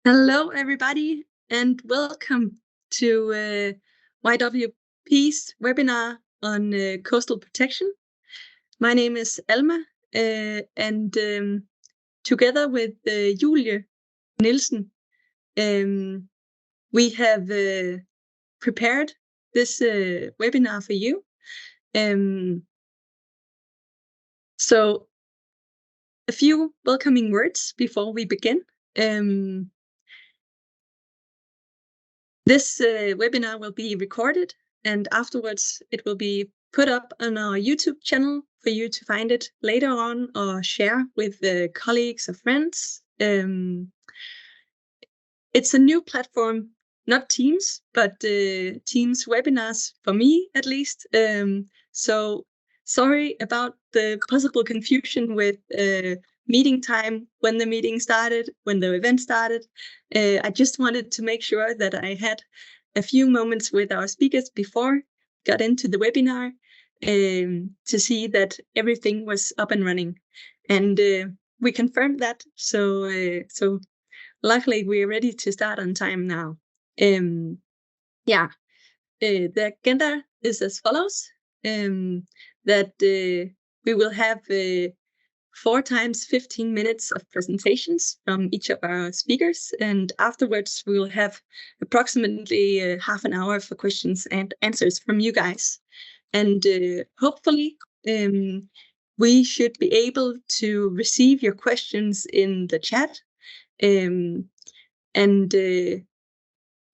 Hello, everybody, and welcome to YWP's webinar on coastal protection. My name is Alma, and together with Julie Nielsen, we have prepared this webinar for you. So, a few welcoming words before we begin. This webinar will be recorded, and afterwards it will be put up on our YouTube channel for you to find it later on or share with colleagues or friends. It's a new platform, not Teams, but Teams webinars for me at least. So sorry about the possible confusion with meeting time, when the meeting started, when the event started. I just wanted to make sure that I had a few moments with our speakers before got into the webinar to see that everything was up and running. And we confirmed that. So luckily we're ready to start on time now. The agenda is as follows, that we will have 4 times 15 minutes of presentations from each of our speakers, and afterwards we will have approximately half an hour for questions and answers from you guys. And hopefully we should be able to receive your questions in the chat.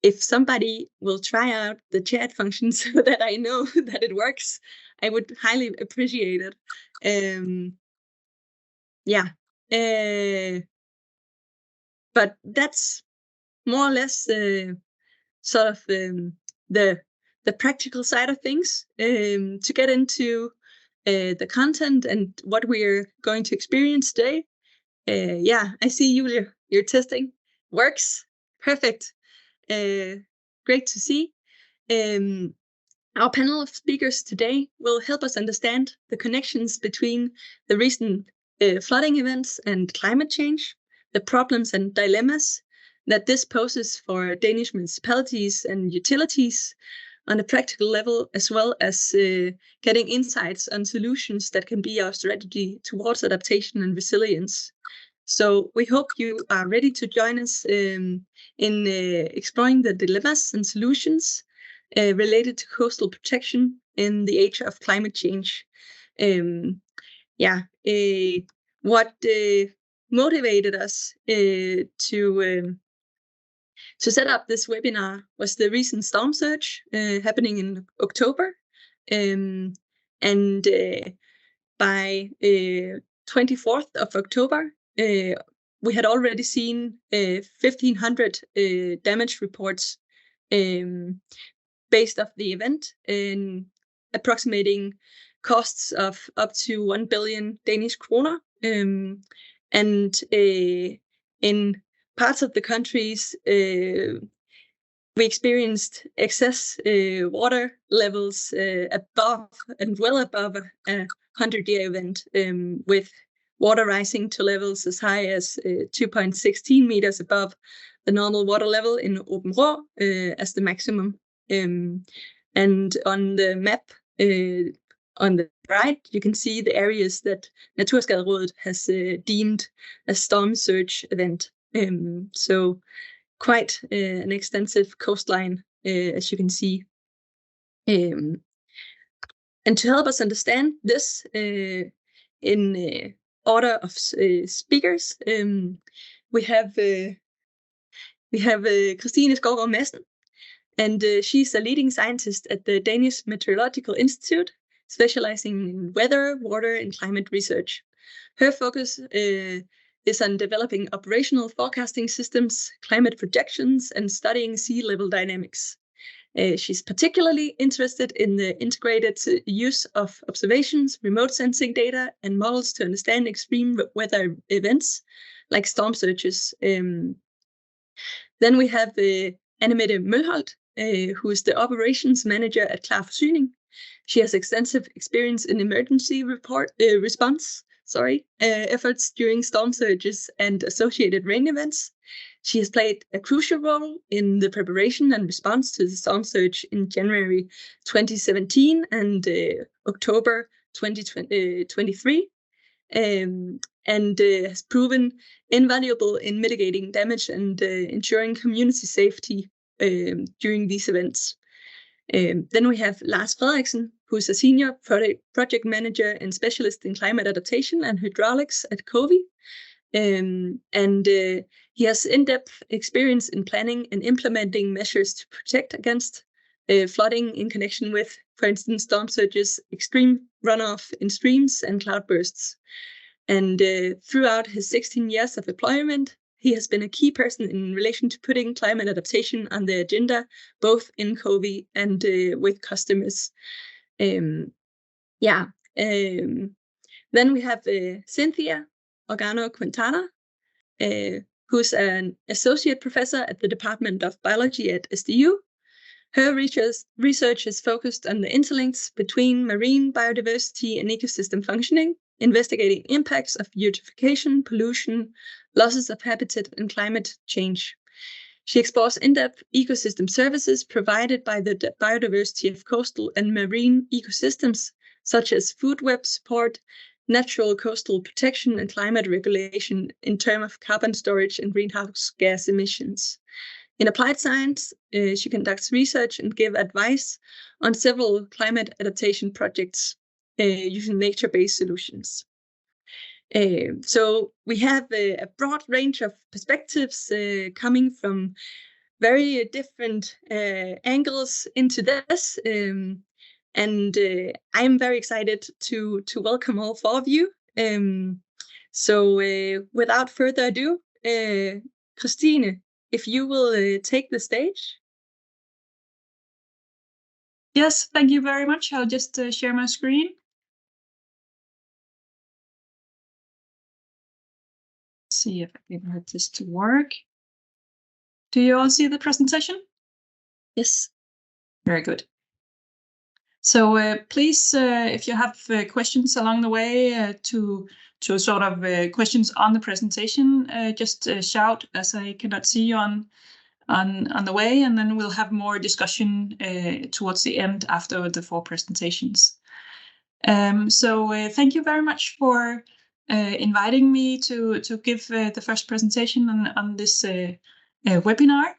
If somebody will try out the chat function so that I know that it works, I would highly appreciate it. But that's more or less sort of the practical side of things. To get into the content and what we're going to experience today. I see you, your testing works. Perfect. Great to see. Our panel of speakers today will help us understand the connections between the recent flooding events and climate change, the problems and dilemmas that this poses for Danish municipalities and utilities on a practical level, as well as getting insights on solutions that can be our strategy towards adaptation and resilience. So we hope you are ready to join us in exploring the dilemmas and solutions related to coastal protection in the age of climate change. What motivated us to set up this webinar was the recent storm surge happening in October, and by 24th of October, we had already seen 1,500 damage reports based off the event, and approximating costs of up to 1 billion Danish kroner. And in parts of the countries, we experienced excess water levels above and well above a 100-year event, with water rising to levels as high as 2.16 meters above the normal water level in Åben Rå as the maximum. And on the map on the right, you can see the areas that Naturskaderådet has deemed a storm surge event. So quite an extensive coastline, as you can see. And to help us understand this in order of speakers, we have Kristine Skovgaard Madsen, and she's a leading scientist at the Danish Meteorological Institute, specializing in weather, water, and climate research. Her focus is on developing operational forecasting systems, climate projections, and studying sea level dynamics. She's particularly interested in the integrated use of observations, remote sensing data, and models to understand extreme weather events like storm surges. Then we have Anne-Mette Mølholt, who is the operations manager at KLAR Forsyning. She has extensive experience in emergency response, efforts during storm surges and associated rain events. She has played a crucial role in the preparation and response to the storm surge in January 2017 and October 2023, and has proven invaluable in mitigating damage and ensuring community safety during these events. Then we have Lars Frederiksen, who's a senior project manager and specialist in climate adaptation and hydraulics at COWI. He has in-depth experience in planning and implementing measures to protect against flooding in connection with, for instance, storm surges, extreme runoff in streams, and cloudbursts. And throughout his 16 years of employment, he has been a key person in relation to putting climate adaptation on the agenda, both in COWI and with customers. Then we have Cintia Organo Quintana, who's an associate professor at the Department of Biology at SDU. Her research is focused on the interlinks between marine biodiversity and ecosystem functioning, investigating impacts of eutrophication, pollution, losses of habitat, and climate change. She explores in-depth ecosystem services provided by the biodiversity of coastal and marine ecosystems, such as food web support, natural coastal protection, and climate regulation in terms of carbon storage and greenhouse gas emissions. In applied science, she conducts research and gives advice on several climate adaptation projects using nature-based solutions. So we have a broad range of perspectives coming from very different angles into this. I'm very excited to welcome all four of you. So without further ado, Kristine, if you will take the stage. Yes, thank you very much. I'll just share my screen. See if I can get this to work. Do you all see the presentation? Yes. Very good. So please, if you have questions along the way to sort of questions on the presentation, just shout, as I cannot see you on the way, and then we'll have more discussion towards the end after the four presentations. So thank you very much for inviting me to give the first presentation on this webinar.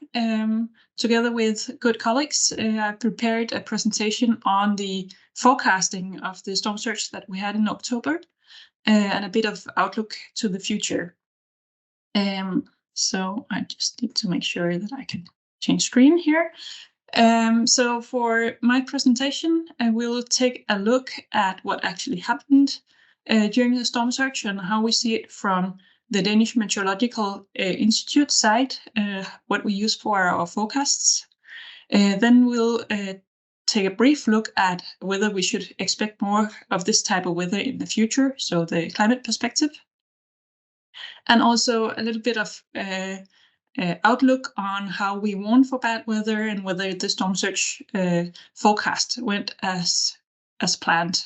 Together with good colleagues, I prepared a presentation on the forecasting of the storm surge that we had in October and a bit of outlook to the future. So I just need to make sure that I can change screen here. So for my presentation, we'll take a look at what actually happened during the storm surge and how we see it from the Danish Meteorological Institute side, what we use for our forecasts. Then we'll take a brief look at whether we should expect more of this type of weather in the future, so the climate perspective. And also a little bit of outlook on how we warn for bad weather and whether the storm surge forecast went as planned.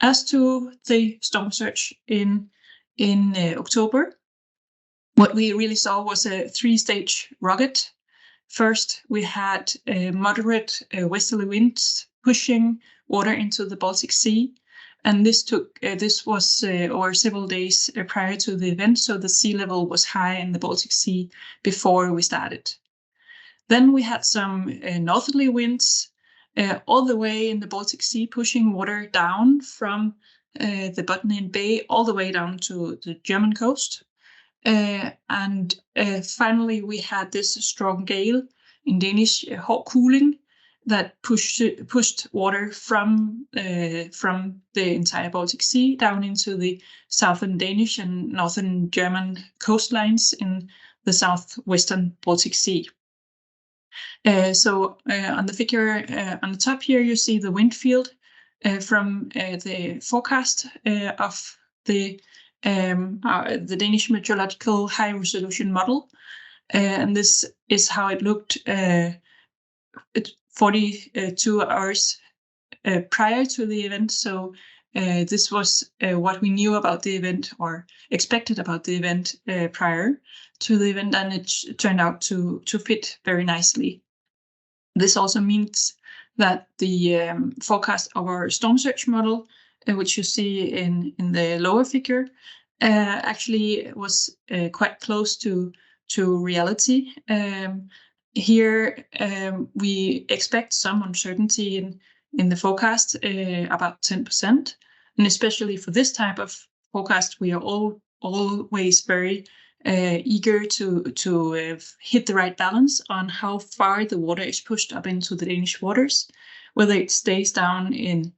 As to the storm surge in October, what we really saw was a three-stage rocket. First, we had moderate westerly winds pushing water into the Baltic Sea. And this was over several days prior to the event, so the sea level was high in the Baltic Sea before we started. Then we had some northerly winds all the way in the Baltic Sea, pushing water down from the Botnian Bay all the way down to the German coast. And finally, we had this strong gale, in Danish, hård kuling, that pushed water from the entire Baltic Sea down into the southern Danish and northern German coastlines in the southwestern Baltic Sea. On the figure on the top here, you see the wind field from the forecast of the Danish Meteorological High Resolution Model. And this is how it looked 42 hours prior to the event. So this was what we knew about the event or expected about the event prior to the event, and it turned out to fit very nicely. This also means that the forecast of our storm surge model, which you see in the lower figure, actually was quite close to reality. Here we expect some uncertainty in the forecast, about 10%, and especially for this type of forecast, we are always very eager to hit the right balance on how far the water is pushed up into the Danish waters, whether it stays down in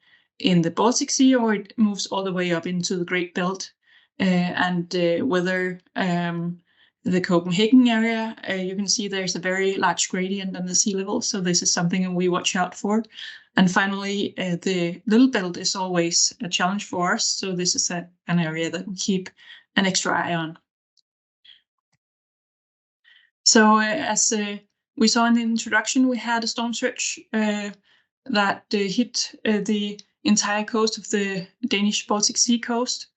the Baltic Sea or it moves all the way up into the Great Belt, and whether the Copenhagen area, you can see there's a very large gradient on the sea level, so this is something we watch out for. And finally, the Little Belt is always a challenge for us, so this is an area that we keep an extra eye on. So as we saw in the introduction, we had a storm surge that hit the entire coast of the Danish Baltic Sea coast,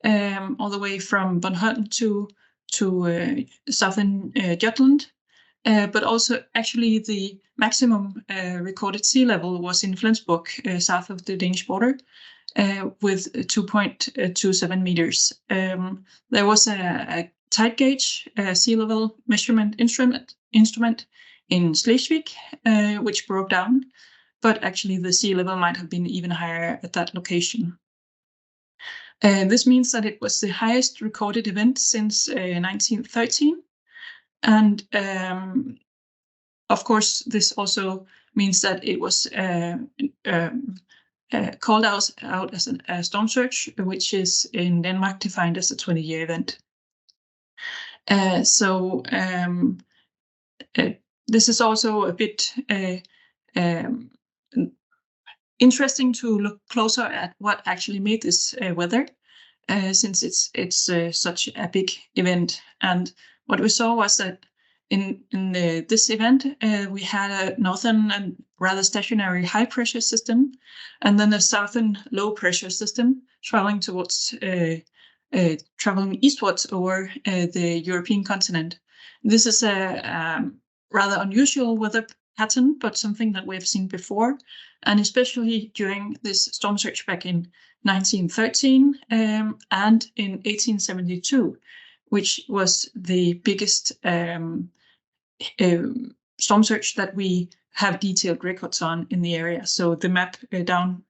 all the way from Mølholt to southern Jutland. But also actually the maximum recorded sea level was in Flensburg, south of the Danish border, with 2.27 meters. There was a tide gauge sea level measurement instrument in Schleswig, which broke down, but actually the sea level might have been even higher at that location. This means that it was the highest recorded event since 1913. And of course, this also means that it was called out as a storm surge, which is in Denmark defined as a 20-year event. This is also a bit interesting to look closer at what actually made this weather, since it's such a big event. And what we saw was that in this event, we had a northern and rather stationary high pressure system, and then a southern low pressure system traveling towards traveling eastwards over the European continent. This is a rather unusual weather pattern, but something that we have seen before, and especially during this storm surge back in 1913 and in 1872, which was the biggest storm surge that we have detailed records on in the area. So the map down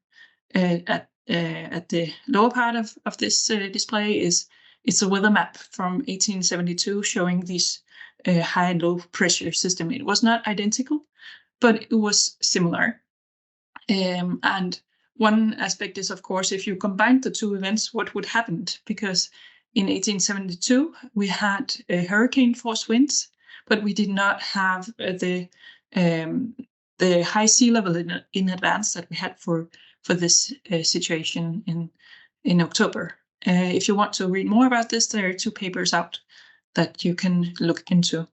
at the lower part of this display it's a weather map from 1872 showing these high and low pressure system. It was not identical, but it was similar. And one aspect is, of course, if you combine the two events, what would happen? Because in 1872 we had hurricane force winds, but we did not have the high sea level in advance that we had for this situation in October. If you want to read more about this, there are 2 papers out that you can look into.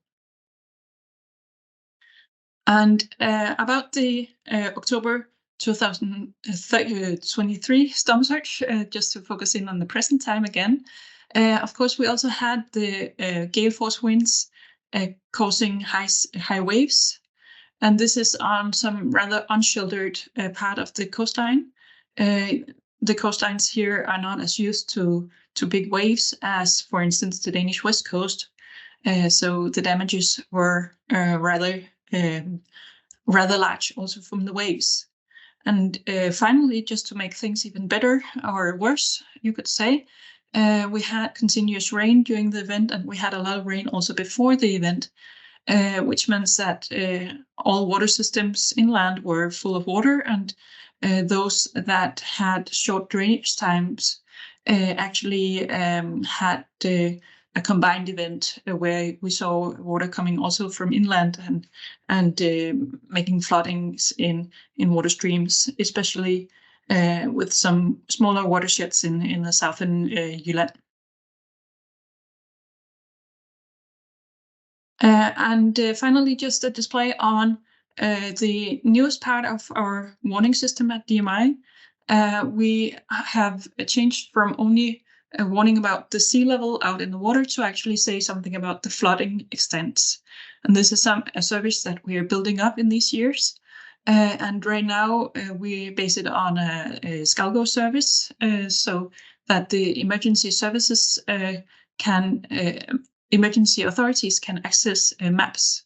And about the October 2023 storm surge, just to focus in on the present time again. Of course, we also had the gale force winds causing high waves. And this is on some rather unsheltered part of the coastline. The coastlines here are not as used to big waves as, for instance, the Danish west coast. So the damages were rather large also from the waves. And finally, just to make things even better or worse, you could say, we had continuous rain during the event, and we had a lot of rain also before the event, which means that all water systems inland were full of water, and those that had short drainage times actually had a combined event where we saw water coming also from inland and making floodings in water streams, especially with some smaller watersheds in the southern Jylland. And finally, just a display on the newest part of our warning system at DMI, we have changed from only a warning about the sea level out in the water to actually say something about the flooding extents. And this is a service that we are building up in these years. And right now we base it on a Skovgaard service, so that the emergency services emergency authorities can access maps,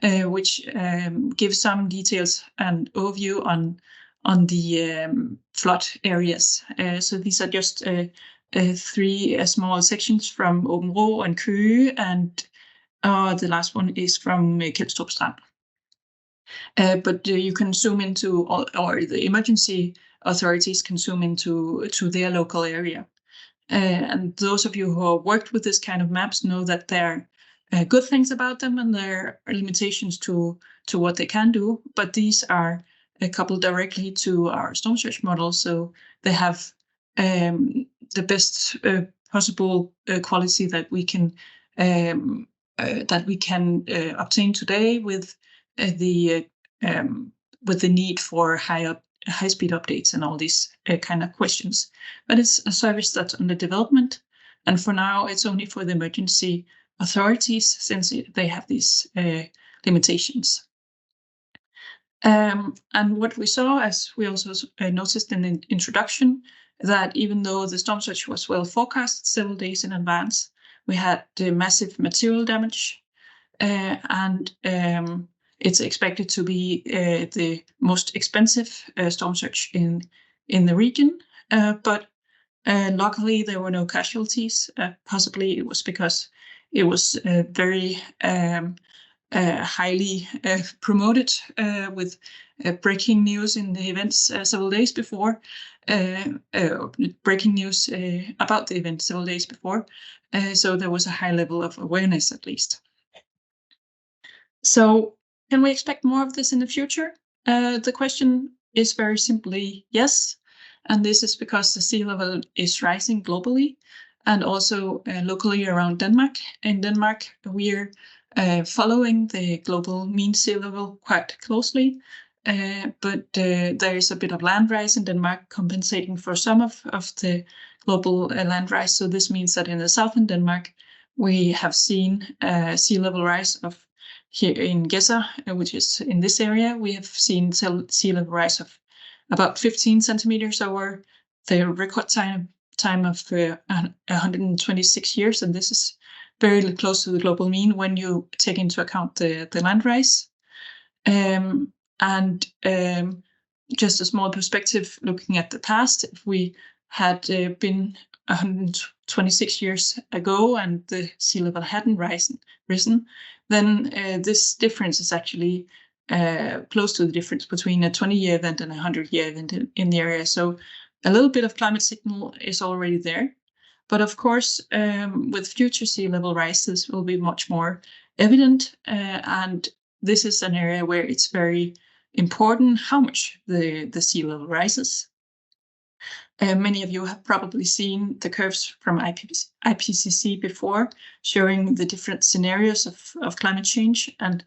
which give some details and overview on the flood areas. So these are just 3 small sections from Åbenrå and KOWI, and the last one is from Kelstrup Strand. But you can zoom into, or the emergency authorities can zoom into their local area. And those of you who have worked with this kind of maps know that there are good things about them and there are limitations to what they can do. But these are coupled directly to our storm surge model, so they have the best possible quality that we can obtain today with the need for high-speed updates and all these kind of questions. But it's a service that's under development, and for now it's only for the emergency authorities since they have these limitations. And what we saw, as we also noticed in the introduction, that even though the storm surge was well forecast several days in advance, we had massive material damage, and it's expected to be the most expensive storm surge in the region. But luckily, there were no casualties. Possibly it was because it was very highly promoted with breaking news in the events several days before, breaking news about the event several days before. So there was a high level of awareness, at least. So can we expect more of this in the future? The question is very simply yes. And this is because the sea level is rising globally and also locally around Denmark. In Denmark, we're following the global mean sea level quite closely, but there is a bit of land rise in Denmark compensating for some of the global land rise. So this means that in the southern Denmark, we have seen sea level rise of here in Gedser, which is in this area, we have seen sea level rise of about 15 centimeters over the record time of 126 years, and this is very close to the global mean when you take into account the land rise. Just a small perspective looking at the past, if we had been 126 years ago and the sea level hadn't risen, then this difference is actually close to the difference between a 20-year event and a 100-year event in the area. So a little bit of climate signal is already there. But of course, with future sea level rises will be much more evident. And this is an area where it's very important how much the sea level rises. Many of you have probably seen the curves from IPCC before, showing the different scenarios of climate change and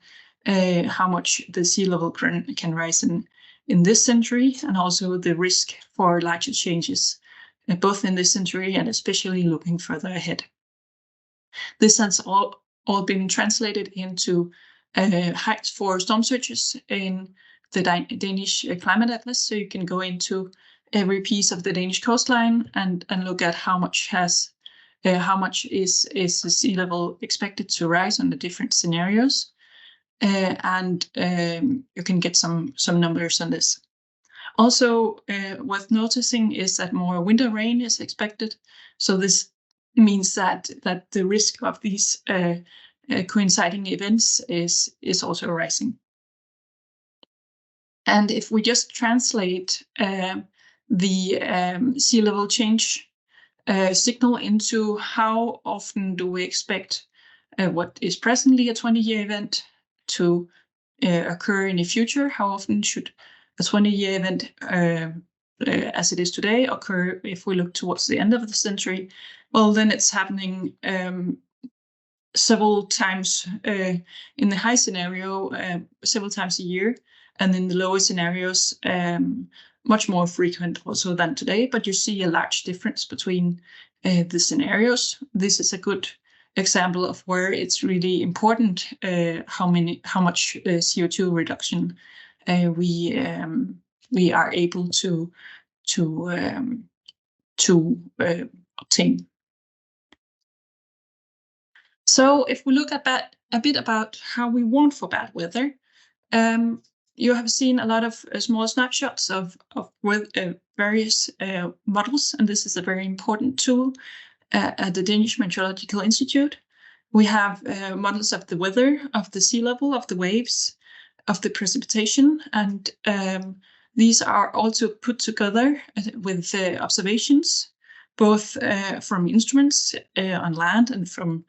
how much the sea level can rise in this century, and also the risk for larger changes, both in this century and especially looking further ahead. This has all been translated into heights for storm surges in the Danish climate atlas. So you can go into every piece of the Danish coastline and look at how much is the sea level expected to rise under different scenarios. And you can get some numbers on this. Also, worth noticing is that more winter rain is expected. So this means that the risk of these coinciding events is also rising. And if we just translate the sea level change signal into how often do we expect what is presently a 20-year event to occur in the future, how often should a 20-year event as it is today occur if we look towards the end of the century, well, then it's happening several times in the high scenario, several times a year, and in the lower scenarios, much more frequent also than today. But you see a large difference between the scenarios. This is a good example of where it's really important how much CO2 reduction we are able to obtain. So if we look at a bit about how we warn for bad weather, you have seen a lot of small snapshots of various models, and this is a very important tool at the Danish Meteorological Institute. We have models of the weather, of the sea level, of the waves, of the precipitation, and these are also put together with observations, both from instruments on land and from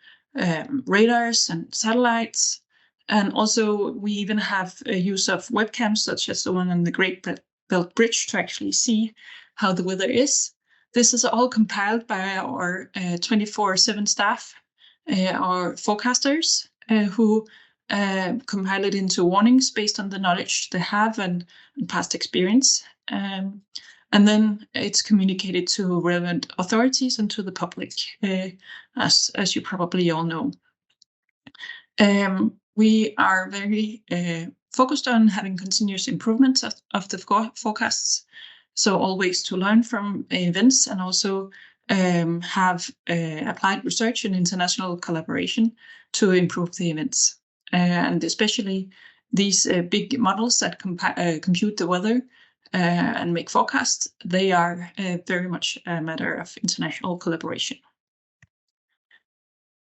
radars and satellites. And also we even have a use of webcams, such as the one on the Great Belt Bridge, to actually see how the weather is. This is all compiled by our 24/7 staff, our forecasters, who compile it into warnings based on the knowledge they have and past experience. And then it's communicated to relevant authorities and to the public, as you probably all know. We are very focused on having continuous improvements of the forecasts. So always to learn from events, and also have applied research and international collaboration to improve the events. And especially these big models that compute the weather and make forecasts, they are very much a matter of international collaboration.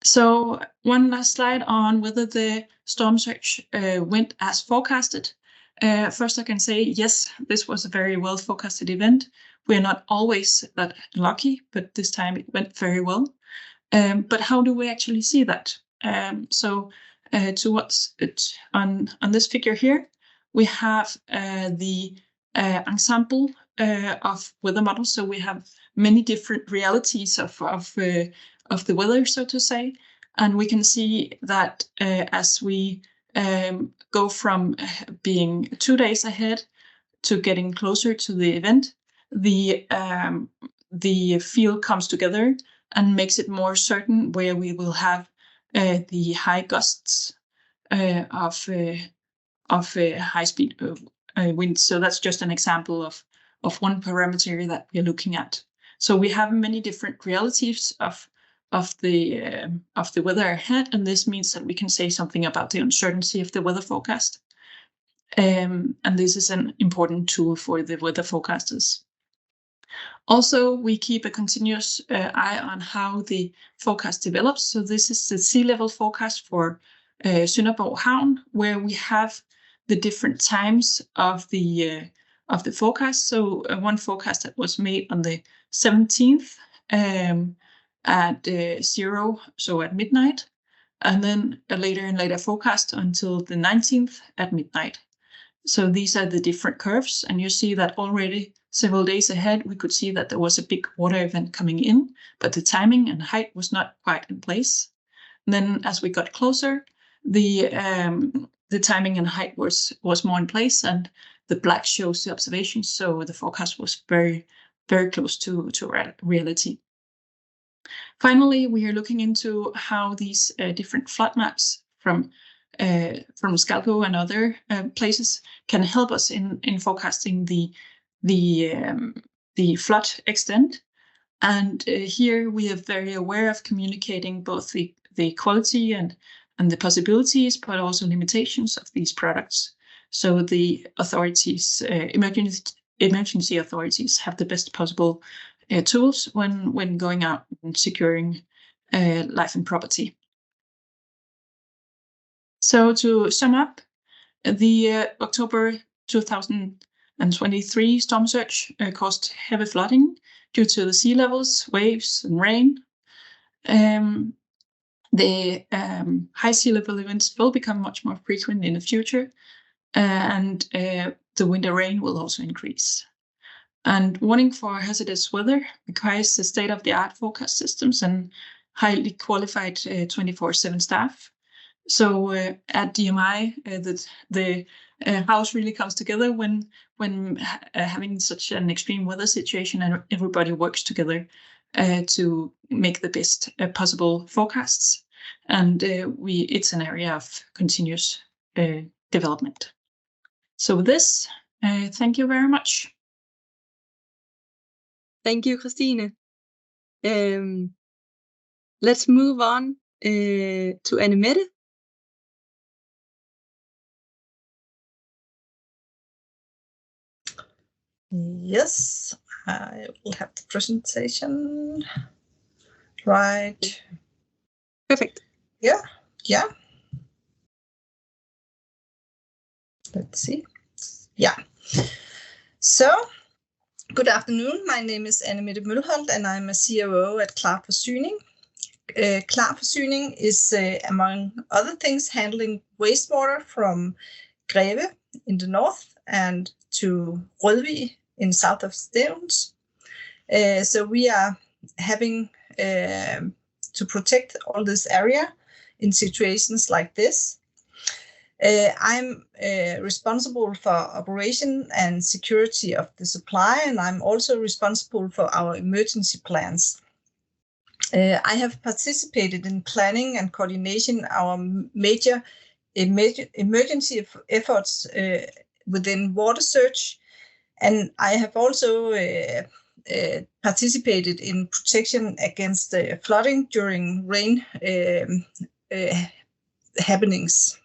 So one last slide on whether the storm surge went as forecasted. First, I can say, yes, this was a very well forecasted event. We're not always that lucky, but this time it went very well. But how do we actually see that? Towards it on this figure here, we have the ensemble of weather models. So we have many different realities of the weather, so to say, and we can see that as we go from being 2 days ahead to getting closer to the event, the field comes together and makes it more certain where we will have the high gusts of high-speed winds. So that's just an example of one parameter that we're looking at. So we have many different realities of the weather ahead, and this means that we can say something about the uncertainty of the weather forecast. And this is an important tool for the weather forecasters. Also, we keep a continuous eye on how the forecast develops. So this is the sea level forecast for Sønderborg Havn, where we have the different times of the forecast. So one forecast that was made on the 17th at 0, so at midnight, and then a later and later forecast until the 19th at midnight. So these are the different curves, and you see that already several days ahead we could see that there was a big water event coming in, but the timing and height was not quite in place. And then as we got closer, the timing and height was more in place, and the black shows the observations, so the forecast was very, very close to reality. Finally, we are looking into how these different flood maps from Skovgaard and other places can help us in forecasting the flood extent. And here we are very aware of communicating both the quality and the possibilities, but also limitations of these products. So the authorities, emergency authorities, have the best possible tools when going out and securing life and property. So to sum up, the October 2023 storm surge caused heavy flooding due to the sea levels, waves, and rain. The high sea level events will become much more frequent in the future, and the winter rain will also increase. And warning for hazardous weather requires the state-of-the-art forecast systems and highly qualified 24/7 staff. So at DMI, the house really comes together when having such an extreme weather situation, and everybody works together to make the best possible forecasts. And it's an area of continuous development. So with this, thank you very much. Thank you, Kristine. Let's move on to Anne-Mette. Yes, I will have the presentation. Right. Perfect. Yeah. Let's see. Yeah. So, good afternoon. My name is Anne-Mette Mølholt, and I'm a COO at KLAR Forsyning. KLAR Forsyning is, among other things, handling wastewater from Greve in the north and to Rødvig in south of Stevns. So we are having to protect all this area in situations like this. I'm responsible for operation and security of the supply, and I'm also responsible for our emergency plans. I have participated in planning and coordination our major emergency efforts within water search, and I have also participated in protection against flooding during rain happenings.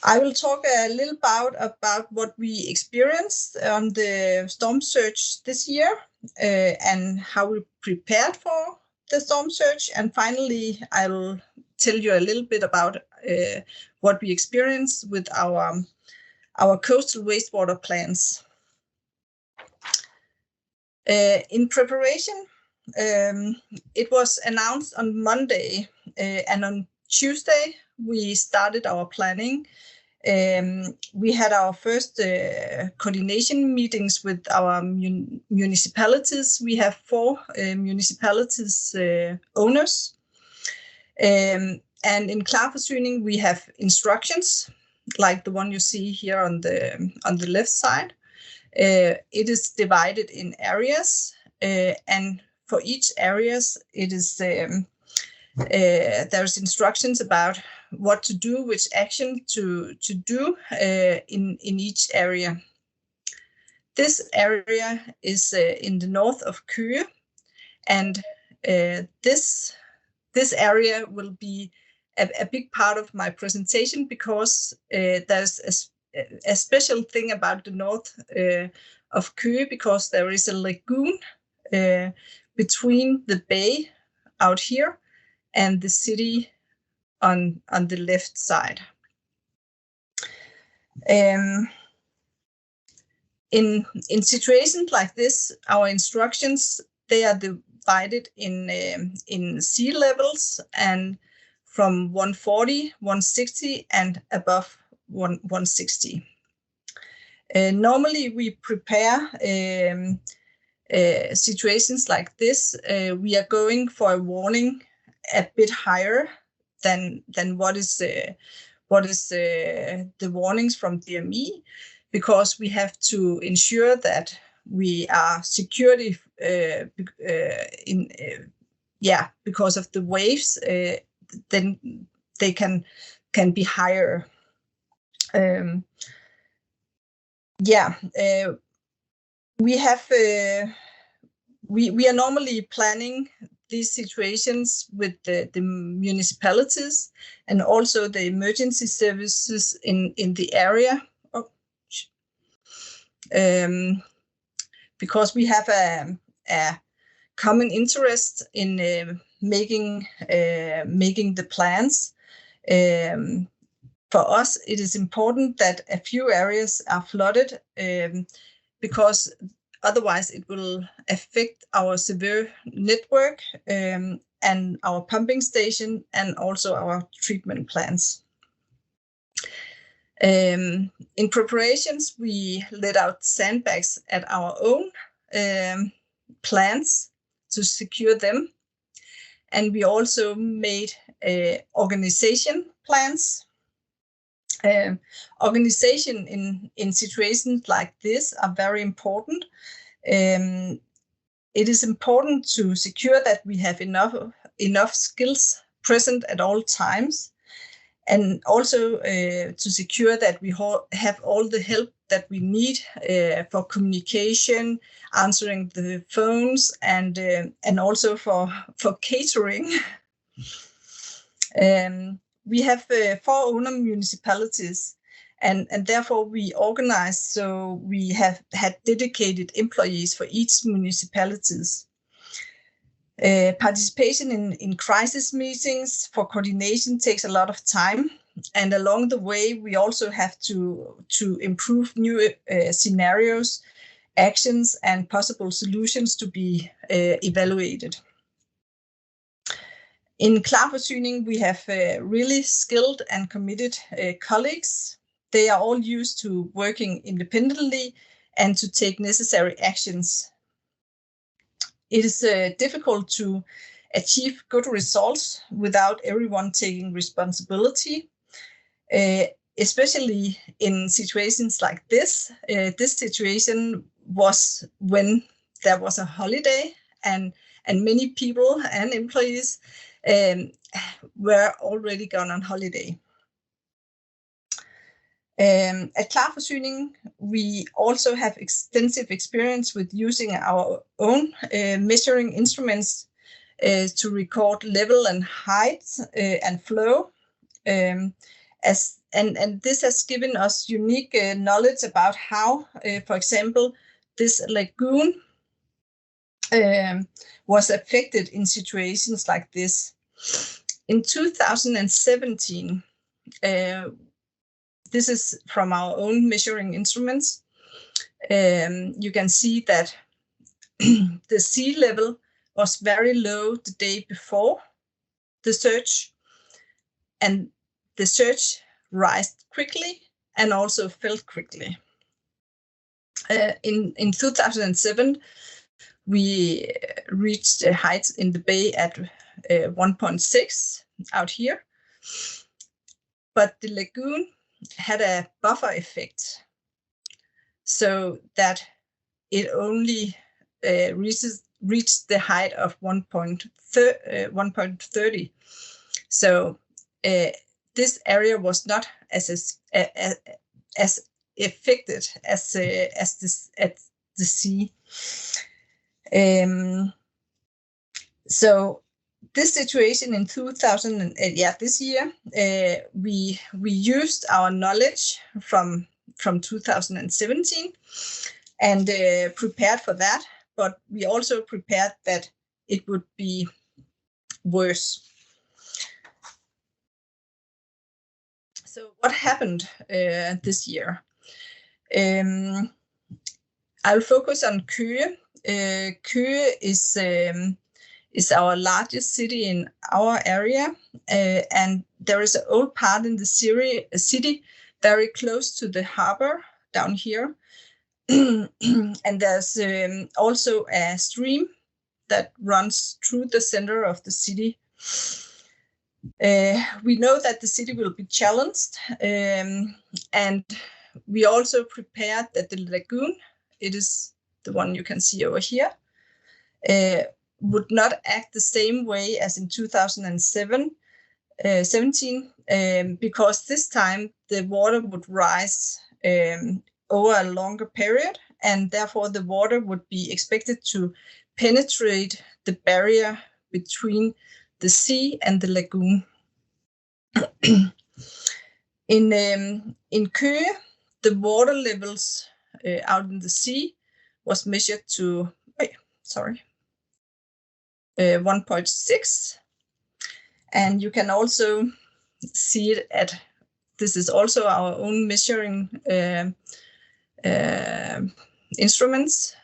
I will talk a little about what we experienced on the storm surge this year and how we prepared for the storm surge. And finally, I will tell you a little bit about what we experienced with our coastal wastewater plans. In preparation, it was announced on Monday, and on Tuesday, we started our planning. We had our first coordination meetings with our municipalities. We have 4 municipalities owners. And in KLAR Forsyning, we have instructions, like the one you see here on the left side. It is divided in areas, and for each areas, it is there's instructions about what to do, which action to do in each area. This area is in the north of Køge, and this area will be a big part of my presentation, because there's a special thing about the north of Køge, because there is a lagoon between the bay out here and the city on the left side. In situations like this, our instructions, they are divided in sea levels, and from 140, 160, and above 160. Normally, we prepare situations like this. We are going for a warning a bit higher than what is the warnings from DME, because we have to ensure that we are security because of the waves. Then they can be higher. We have we are normally planning these situations with the municipalities and also the emergency services in the area. Because we have a common interest in making the plans. For us, it is important that a few areas are flooded, because otherwise it will affect our severe network and our pumping station, and also our treatment plants. In preparations, we let out sandbags at our own plants to secure them. And we also made organization plans. Organization in situations like this are very important. It is important to secure that we have enough skills present at all times, and also to secure that we have all the help that we need for communication, answering the phones, and also for catering. We have 4 owner municipalities, and therefore we organized so we have had dedicated employees for each municipalities. Participation in crisis meetings for coordination takes a lot of time, and along the way we also have to improve new scenarios, actions, and possible solutions to be evaluated. In KLAR Forsyning, we have really skilled and committed colleagues. They are all used to working independently and to take necessary actions. It is difficult to achieve good results without everyone taking responsibility, especially in situations like this. This situation was when there was a holiday and many people and employees were already gone on holiday. At KLAR Forsyning, we also have extensive experience with using our own measuring instruments to record level and height and flow. And this has given us unique knowledge about how, for example, this lagoon was affected in situations like this. In 2017, this is from our own measuring instruments. You can see that the sea level was very low the day before the surge, and the surge rose quickly and also fell quickly. In 2007, we reached a height in the bay at 1.6 out here, but the lagoon had a buffer effect, so that it only reached the height of 1.30. So this area was not as affected as the sea. So this situation in this year, we used our knowledge from 2017 and prepared for that, but we also prepared that it would be worse. So what happened this year? I'll focus on Køge. Køge is our largest city in our area, and there is an old part in the city very close to the harbor down here. And there's also a stream that runs through the center of the city. We know that the city will be challenged, and we also prepared that the lagoon, it is the one you can see over here, would not act the same way as in 2017, because this time the water would rise over a longer period, and therefore the water would be expected to penetrate the barrier between the sea and the lagoon. In Køge, the water levels out in the sea was measured to 1.6, and you can also see it at, this is also our own measuring instruments.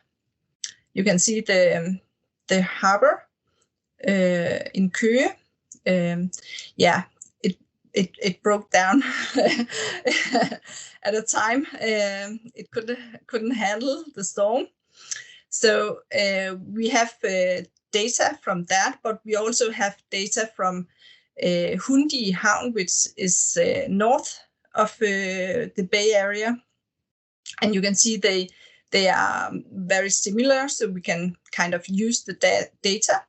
You can see the harbor in Køge. It broke down at a time. It couldn't handle the storm. So we have data from that, but we also have data from Hundi Havn, which is north of the Bay Area. And you can see they are very similar, so we can kind of use the data.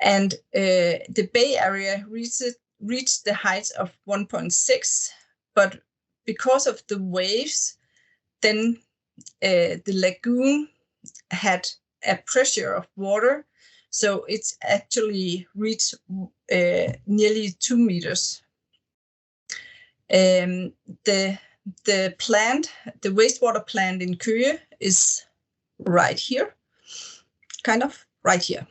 And the Bay Area reached the height of 1.6, but because of the waves, then the lagoon had a pressure of water, so it's actually reached nearly 2 meters. The plant, the wastewater plant in Køge, is right here, kind of right here.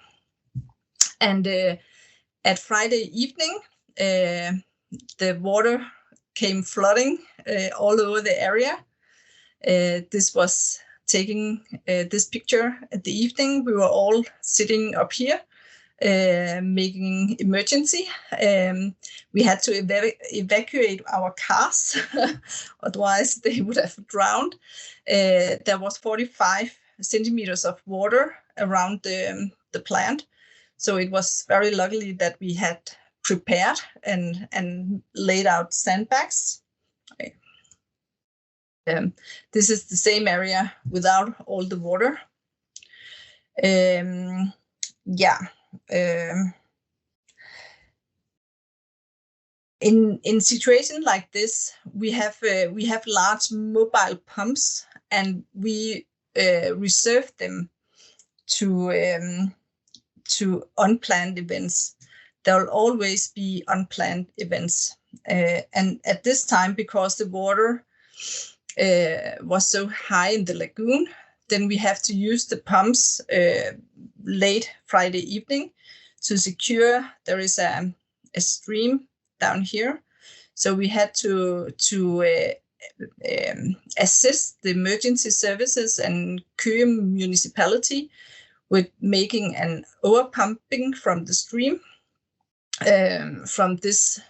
And at Friday evening, the water came flooding all over the area. This was taking this picture at the evening. We were all sitting up here making emergency. We had to evacuate our cars, otherwise they would have drowned. There was 45 centimeters of water around the plant. So it was very lucky that we had prepared and laid out sandbags. This is the same area without all the water. In situation like this, we have large mobile pumps, and we reserve them to unplanned events. There will always be unplanned events, and at this time, because the water was so high in the lagoon, then we have to use the pumps late Friday evening to secure. There is a stream down here, so we had to assist the emergency services and Køge municipality with making an overpumping from the stream from this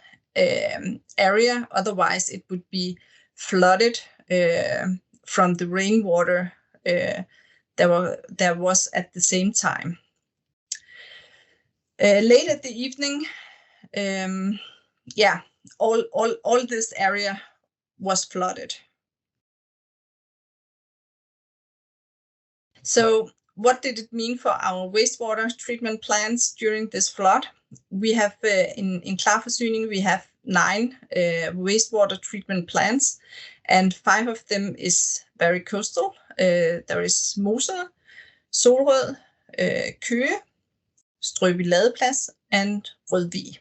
area. Otherwise, it would be flooded from the rainwater there was at the same time. Late at the evening, all this area was flooded. So what did it mean for our wastewater treatment plants during this flood? We have in KLAR Forsyning, we have 9 wastewater treatment plants, and 5 of them is very coastal. There is Mose, Solrød, Køge, Strøby Ladeplads, and Rødvig.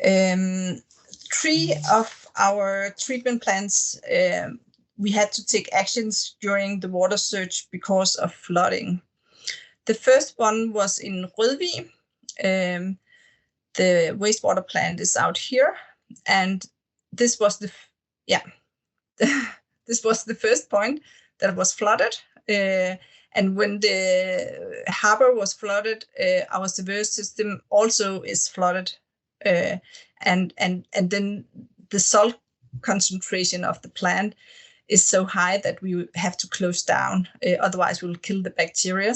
3 of our treatment plants, we had to take actions during the water surge because of flooding. The first one was in Rødvig. The wastewater plant is out here, and this was this was the first point that was flooded. And when the harbor was flooded, our sewer system also is flooded. And then the salt concentration of the plant is so high that we have to close down. Otherwise, we'll kill the bacteria.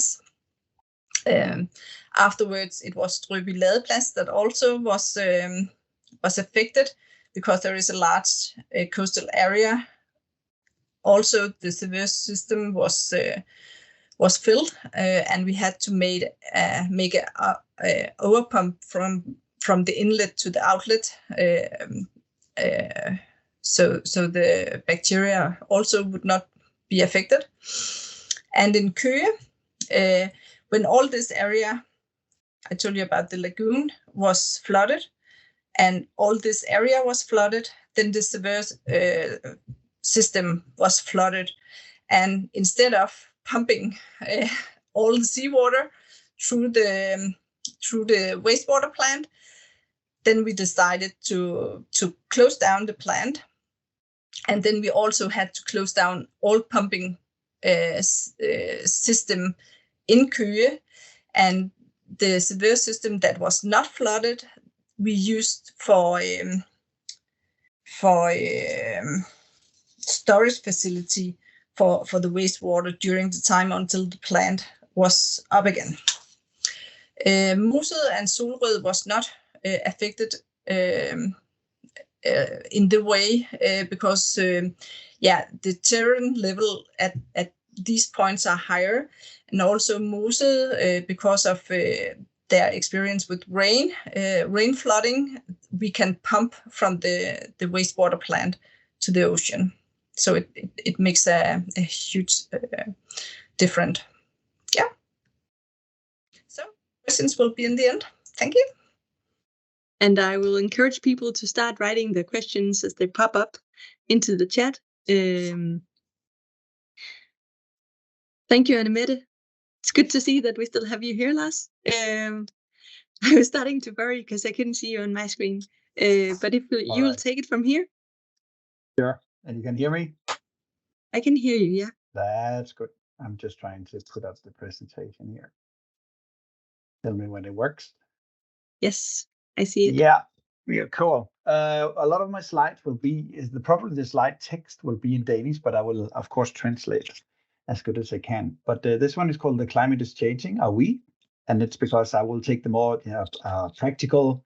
Afterwards, it was Strøby Ladeplads that also was affected because there is a large coastal area. Also, the sewer system was filled, and we had to make a overpump from the inlet to the outlet, so the bacteria also would not be affected. And in Køge, when all this area I told you about, the lagoon, was flooded, and all this area was flooded, then the sewer system was flooded. And instead of pumping all the seawater through the wastewater plant, then we decided to close down the plant. And then we also had to close down all pumping system in Køge. And the sewer system that was not flooded, we used for storage facility for the wastewater during the time until the plant was up again. Mose and Solrød was not affected in the way because the terrain level at these points are higher, and also Mose because of their experience with rain flooding, we can pump from the wastewater plant to the ocean. So it makes a huge difference. Yeah. So questions will be in the end. Thank you. And I will encourage people to start writing their questions as they pop up into the chat. Thank you, Anne-Mette. It's good to see that we still have you here, Lars. I was starting to worry because I couldn't see you on my screen. But if you will take it from here. Sure. And you can hear me? I can hear you, yeah. That's good. I'm just trying to put up the presentation here. Tell me when it works. Yes, I see it. Yeah, cool. A lot of my slides will be, probably the slide text will be in Danish, but I will, of course, translate as good as I can. But this one is called The Climate is Changing, Are We? And it's because I will take the more practical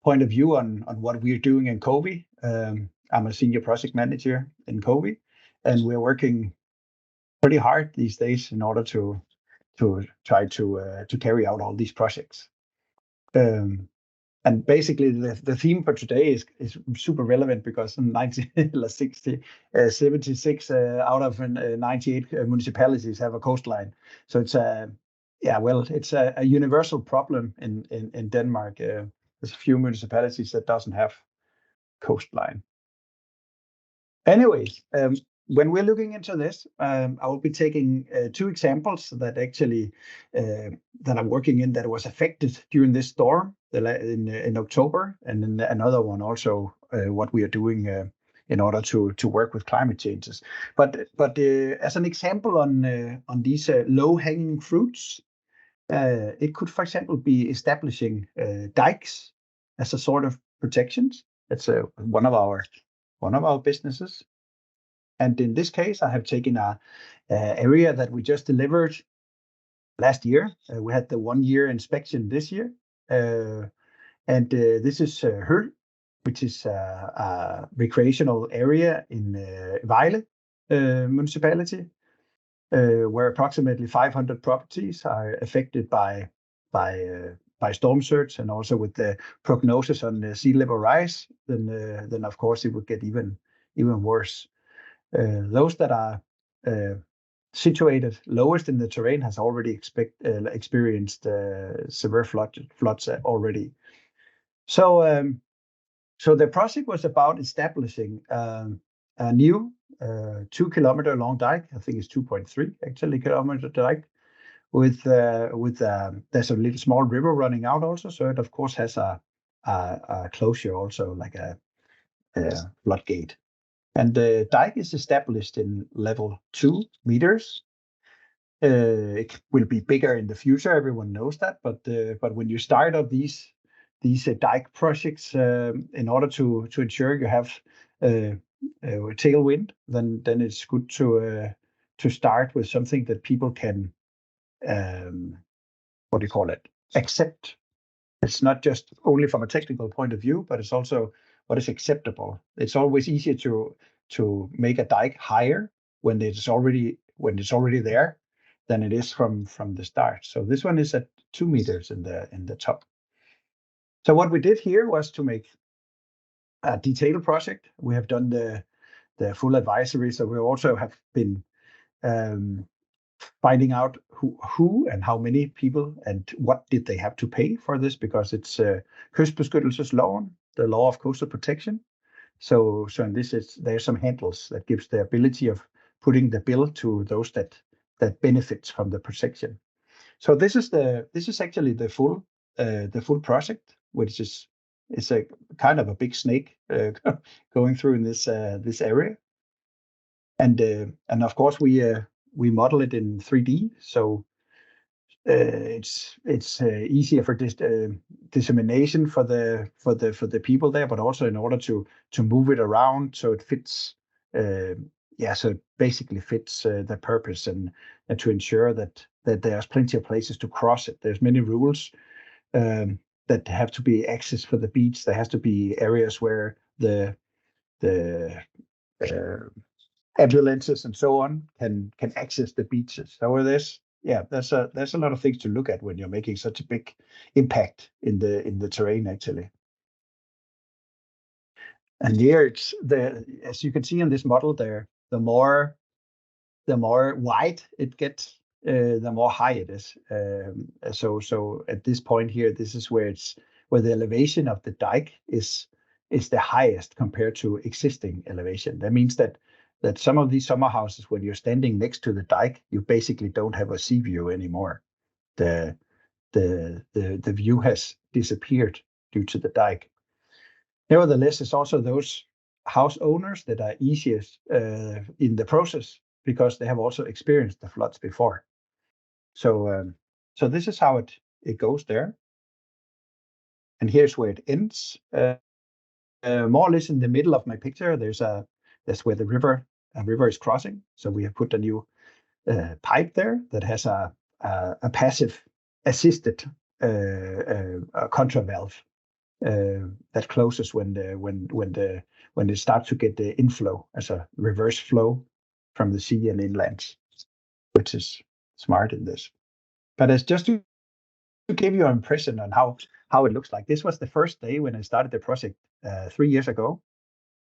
point of view on what we're doing in COWI. I'm a senior project manager in COWI, and we're working pretty hard these days in order to try to carry out all these projects. And basically, the theme for today is super relevant because 76 out of 98 municipalities have a coastline. So it's it's a universal problem in Denmark. There's a few municipalities that doesn't have coastline. Anyways, when we're looking into this, I will be taking two examples that actually that I'm working in that was affected during this storm in October, and then another one also what we are doing in order to work with climate changes. But as an example on these low-hanging fruits, it could, for example, be establishing dikes as a sort of protections. That's one of our businesses. And in this case, I have taken a area that we just delivered last year. We had the 1-year inspection this year. And this is Mølholt, which is a recreational area in Vejle municipality, where approximately 500 properties are affected by storm surge, and also with the prognosis on the sea level rise, then of course it would get even worse. Those that are situated lowest in the terrain has already experienced severe floods already. So the project was about establishing a new 2-kilometer long dike. I think it's 2.3 actually kilometer dike. With there's a little small river running out also, so it of course has a closure also, like a floodgate. And the dike is established in level 2 meters. It will be bigger in the future. Everyone knows that, but when you start up these dike projects, in order to ensure you have tailwind, then it's good to start with something that people can accept. It's not just only from a technical point of view, but it's also what is acceptable. It's always easier to make a dike higher when it's already there than it is from the start. So this one is at 2 meters in the top. So what we did here was to make a detailed project. We have done the full advisory, so we also have been finding out who and how many people and what did they have to pay for this, because it's kystbeskyttelsesloven, the law of coastal protection. So in this, there's some handles that gives the ability of putting the bill to those that benefits from the protection. So this is actually the full project, which is a kind of a big snake going through in this area, and of course we model it in 3D, so it's easier for dissemination for the people there, but also in order to move it around so it fits so it basically fits the purpose and to ensure that there's plenty of places to cross it. There's many rules that have to be access for the beach. There has to be areas where the ambulances and so on can access the beaches. So there's a lot of things to look at when you're making such a big impact in the terrain actually. And here it's as you can see in this model there, the more wide it gets, the more high it is. So at this point here, this is where the elevation of the dike is the highest compared to existing elevation. That means that some of these summer houses, when you're standing next to the dike, you basically don't have a sea view anymore. The view has disappeared due to the dike. Nevertheless, it's also those house owners that are easiest in the process because they have also experienced the floods before. So this is how it goes there. And here's where it ends. More or less in the middle of my picture, that's where the river is crossing. So we have put a new pipe there that has a passive assisted contra valve that closes when it starts to get the inflow as a reverse flow from the sea and inland, which is smart in this. But as just to give you an impression on how it looks like, this was the first day when I started the project 3 years ago.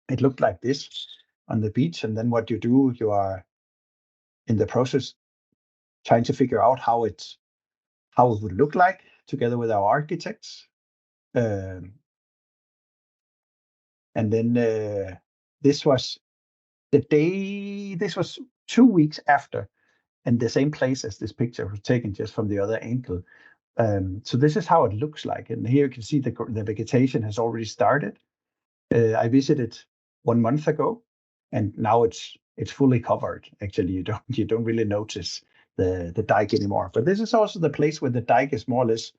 It looked like this on the beach, and then what you do, you are in the process trying to figure out how it would look like together with our architects. And then this was 2 weeks after, and the same place as this picture was taken, just from the other angle. So this is how it looks like. And here you can see the vegetation has already started. I visited 1 month ago, and now it's fully covered. Actually, you don't really notice the dike anymore. But this is also the place where the dike is more or less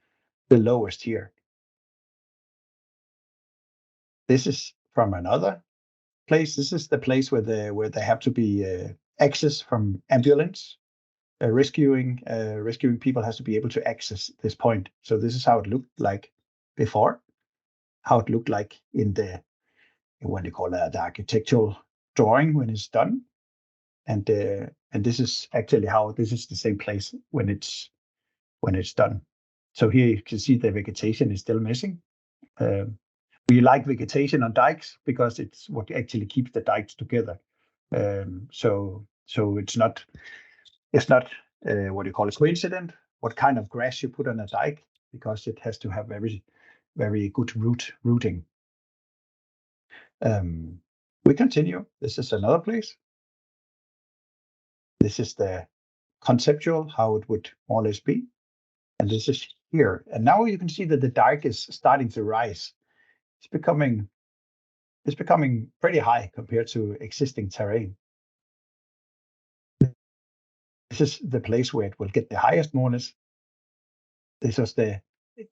the lowest here. This is from another place. This is the place where they have to be access from ambulance. Rescuing people has to be able to access this point. So this is how it looked like before, how it looked like in the what do you call the architectural drawing when it's done, and this is actually how this is the same place when it's done. So here you can see the vegetation is still missing. We like vegetation on dikes because it's what actually keeps the dikes together. So it's not what do you call a coincidence what kind of grass you put on a dike, because it has to have very, very good rooting. We continue. This is another place. This is the conceptual, how it would more or less be. And this is here. And now you can see that the dike is starting to rise. It's becoming pretty high compared to existing terrain. This is the place where it will get the highest, more or less. This was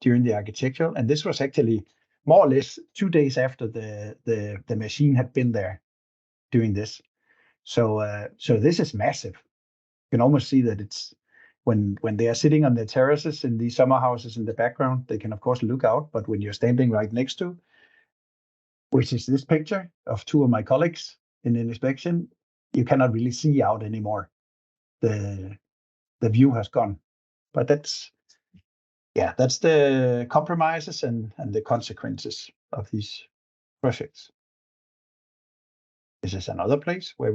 during the architectural, and this was actually more or less 2 days after the machine had been there doing this. So this is massive. You can almost see that it's when they are sitting on the terraces in these summer houses in the background, they can of course look out, but when you're standing right next to, which is this picture of 2 of my colleagues in an inspection, you cannot really see out anymore. The view has gone. But that's the compromises and the consequences of these projects. This is another place where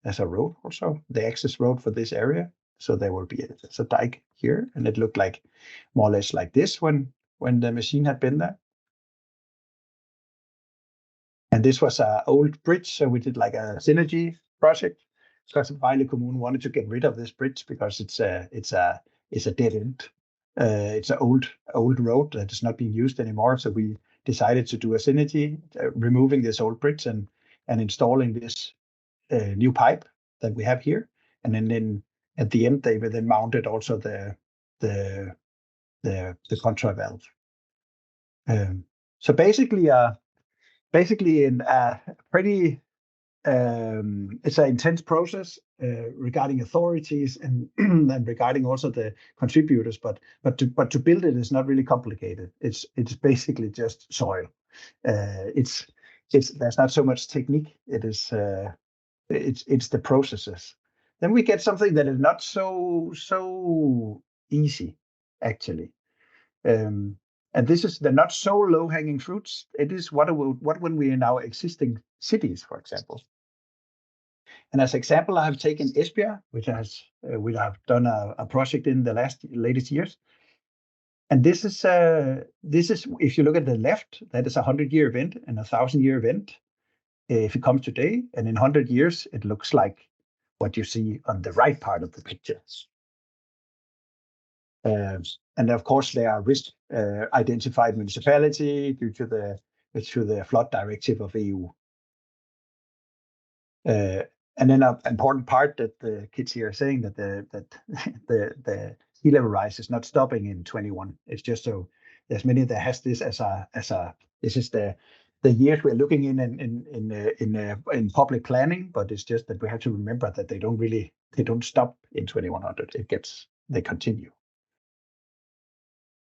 there's a road also, the access road for this area. So there will be a dike here, and it looked like more or less like this when the machine had been there. And this was an old bridge, so we did like a synergy project, because Vejle Kommune wanted to get rid of this bridge because it's a dead end. It's an old road that is not being used anymore. So we decided to do a synergy, removing this old bridge and installing this new pipe that we have here. And then at the end, they were then mounted also the contra valve. So basically in a pretty it's an intense process regarding authorities and and regarding also the contributors. But to build it is not really complicated. It's basically just soil. It's there's not so much technique. It's the processes. Then we get something that is not so easy actually. And this is the not so low hanging fruits. It is what when we are in our existing cities, for example. And as example, I have taken Esbjerg, which we have done a project in the latest years. And this is if you look at the left, that is a 100-year event and a 1,000-year event. If it comes today, and in 100 years, it looks like what you see on the right part of the picture. And of course, there are risk identified municipality due to the flood directive of EU. And then an important part that the kids here are saying that the sea level rise is not stopping in 21. It's just so there's many that has this as a this is the years we're looking in public planning, but it's just that we have to remember that they don't stop in 2100. They continue.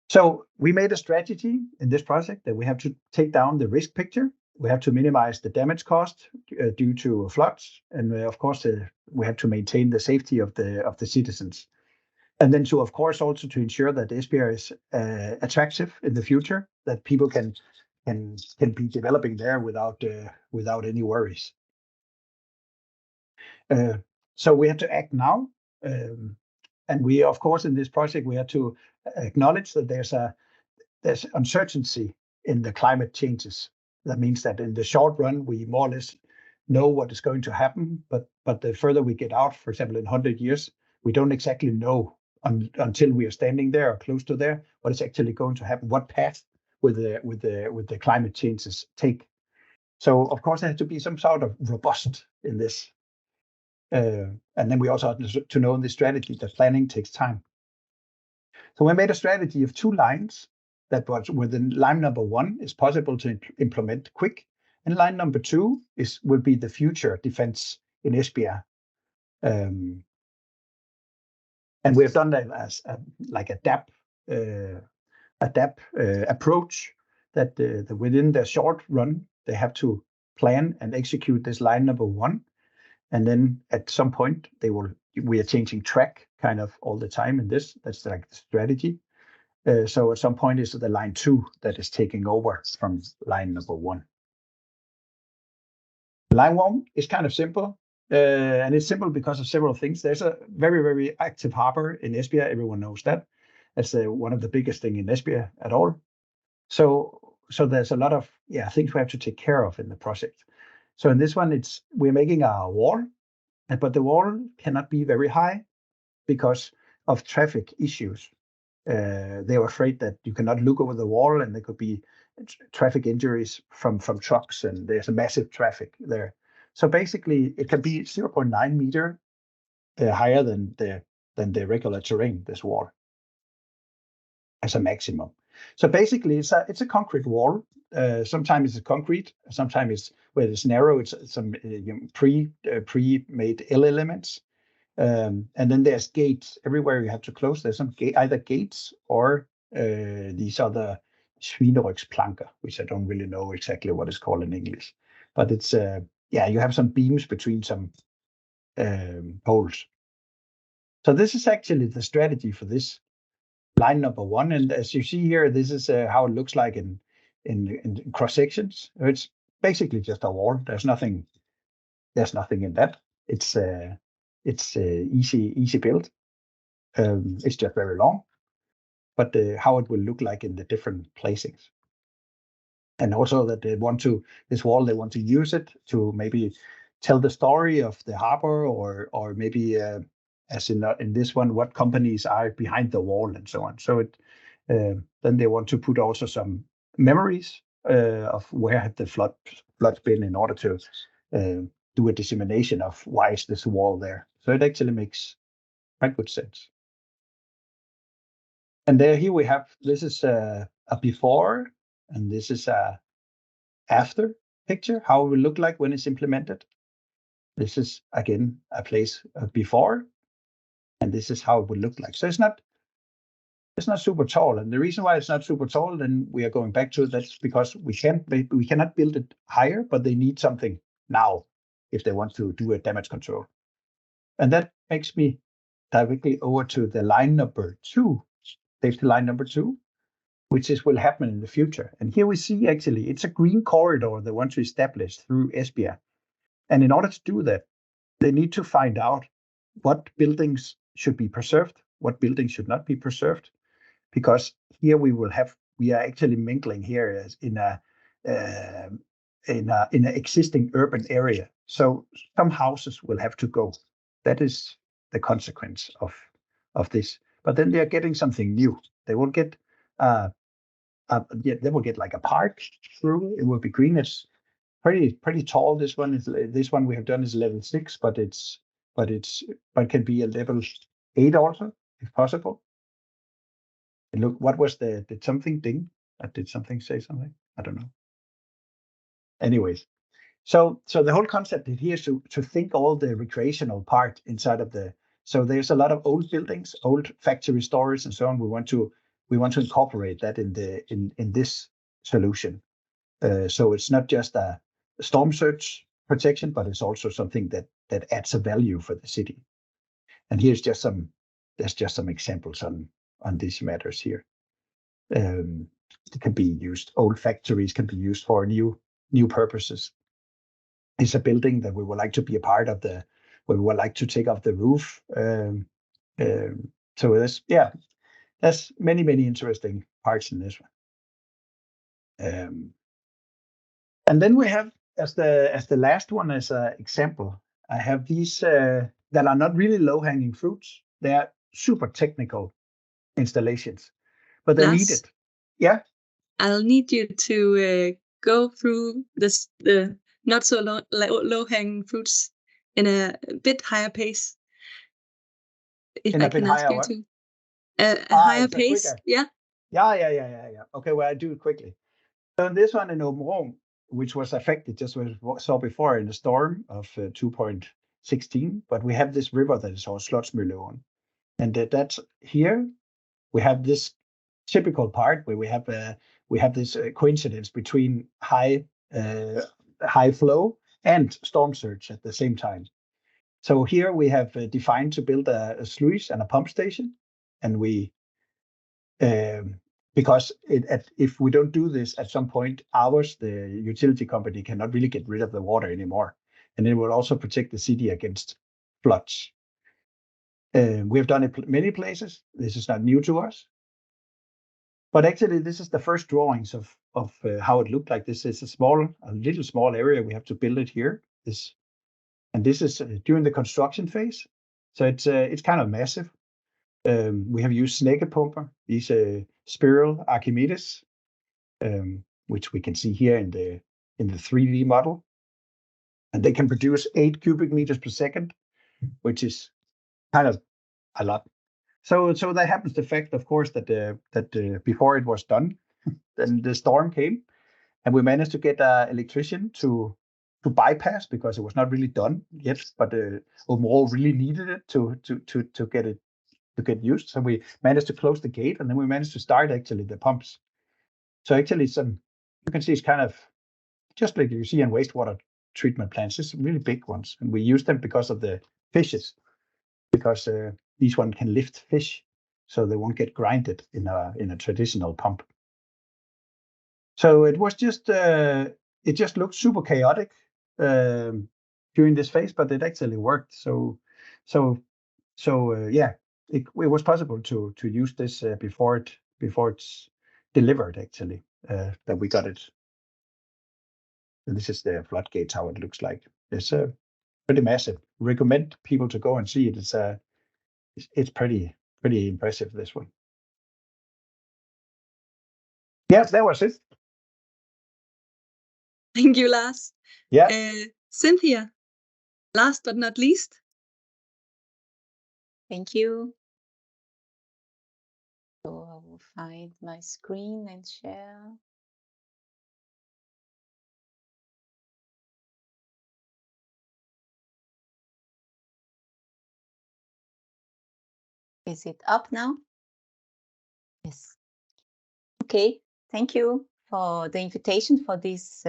So we made a strategy in this project that we have to take down the risk picture. We have to minimize the damage cost due to floods, and of course we have to maintain the safety of the citizens, and then of course also to ensure that Esbjerg is attractive in the future, that people can be developing there without any worries. So we have to act now, and we of course in this project we have to acknowledge that there's uncertainty in the climate changes. That means that in the short run, we more or less know what is going to happen. But the further we get out, for example, in 100 years, we don't exactly know until we are standing there or close to there what is actually going to happen, what path with the climate changes take. So of course there has to be some sort of robust in this. And then we also have to know in the strategy that planning takes time. So we made a strategy of 2 lines. That was within line number 1 is possible to implement quick, and line number 2 will be the future defense in Esbjerg. And we have done that as like a DAP approach that within the short run they have to plan and execute this line number 1, and then at some point we are changing track kind of all the time in this. That's like the strategy. So at some point is the line 2 that is taking over from line number 1. Line 1 is kind of simple, and it's simple because of several things. There's a very, very active harbor in Esbjerg. Everyone knows that. That's one of the biggest thing in Esbjerg at all. So there's a lot of things we have to take care of in the project. So in this one, we're making a wall, but the wall cannot be very high because of traffic issues. They were afraid that you cannot look over the wall and there could be traffic injuries from trucks, and there's a massive traffic there. So basically it can be 0.9 meter higher than the regular terrain, this wall, as a maximum. So basically it's a concrete wall. Sometimes it's concrete, sometimes it's where it's narrow, it's some pre-made L elements. And then there's gates everywhere you have to close. There's some either gates or these other Svinerygsplanker, which I don't really know exactly what it's called in English. But it's you have some beams between some poles. So this is actually the strategy for this line number 1. And as you see here, this is how it looks like in cross sections. It's basically just a wall. There's nothing in that. It's easy build. It's just very long, but how it will look like in the different placings. And also that they want to use it to maybe tell the story of the harbor, or maybe as in this one, what companies are behind the wall and so on. So then they want to put also some memories of where had the floods been, in order to do a dissemination of why is this wall there. So it actually makes quite good sense. And here we have, this is a before, and this is a after picture, how it will look like when it's implemented. This is again a place before, and this is how it would look like. So it's not super tall, and the reason why it's not super tall, then we are going back to that's because we cannot build it higher, but they need something now if they want to do a damage control. And that makes me directly over to the line number 2, safety line number 2, which will happen in the future. And here we see actually it's a green corridor they want to establish through Esbjerg. And in order to do that, they need to find out what buildings should be preserved, what buildings should not be preserved, because here we are actually mingling here as in an existing urban area. So some houses will have to go. That is the consequence of this. But then they are getting something new. They will get they will get like a park through. It will be green. It's pretty tall. This one we have done is level 6, but it can be a level 8 also if possible. And look, what was did something ding? Did something say something? I don't know. Anyways, so the whole concept here is to think all the recreational part inside of the. So there's a lot of old buildings, old factory stores, and so on. We want to incorporate that in this solution. So it's not just a storm surge protection, but it's also something that adds a value for the city. And there's just some examples on these matters here. It can be used. Old factories can be used for new purposes. It's a building that we would like to be a part of we would like to take off the roof. So there's many interesting parts in this one. And then we have as the last one as an example, I have these that are not really low-hanging fruits. They are super technical installations, but they're Lars, needed. Yeah. I'll need you to go through the not so low-hanging fruits in a bit higher pace. If I can ask you to a higher pace, quicker. yeah. Yeah. Okay, well I do it quickly. So in this one in Åbenrå, which was affected just as we saw before in the storm of 2.16, but we have this river that is called Slotsmølholt, and that's here. We have this typical part where we have this coincidence between high flow and storm surge at the same time. So here we have defined to build a sluice and a pump station, and we because if we don't do this at some point, the utility company cannot really get rid of the water anymore, and it will also protect the city against floods. We have done it many places. This is not new to us. But actually, this is the first drawings of how it looked like. This is a little small area. We have to build it here. This is during the construction phase, so it's kind of massive. We have used snekepumper, these spiral Archimedes, which we can see here in the 3D model, and they can produce 8 cubic meters per second, which is kind of a lot. So that happens the fact, of course, that before it was done, then the storm came, and we managed to get an electrician to bypass because it was not really done yet, but Åbenrå really needed it to get used. So we managed to close the gate, and then we managed to start actually the pumps. So actually, you can see it's kind of just like you see in wastewater treatment plants. It's really big ones, and we use them because of the fishes, because these ones can lift fish, so they won't get grinded in a traditional pump. So it was just it just looked super chaotic during this phase, but it actually worked. So yeah, it was possible to use this before it's delivered actually, that we got it. And this is the floodgates, how it looks like. It's pretty massive. Recommend people to go and see it. It's pretty impressive, this one. Yeah, that was it. Thank you, Lars. Yeah. Cynthia, last but not least. Thank you. So I will find my screen and share. Is it up now? Yes. Okay, thank you for the invitation for this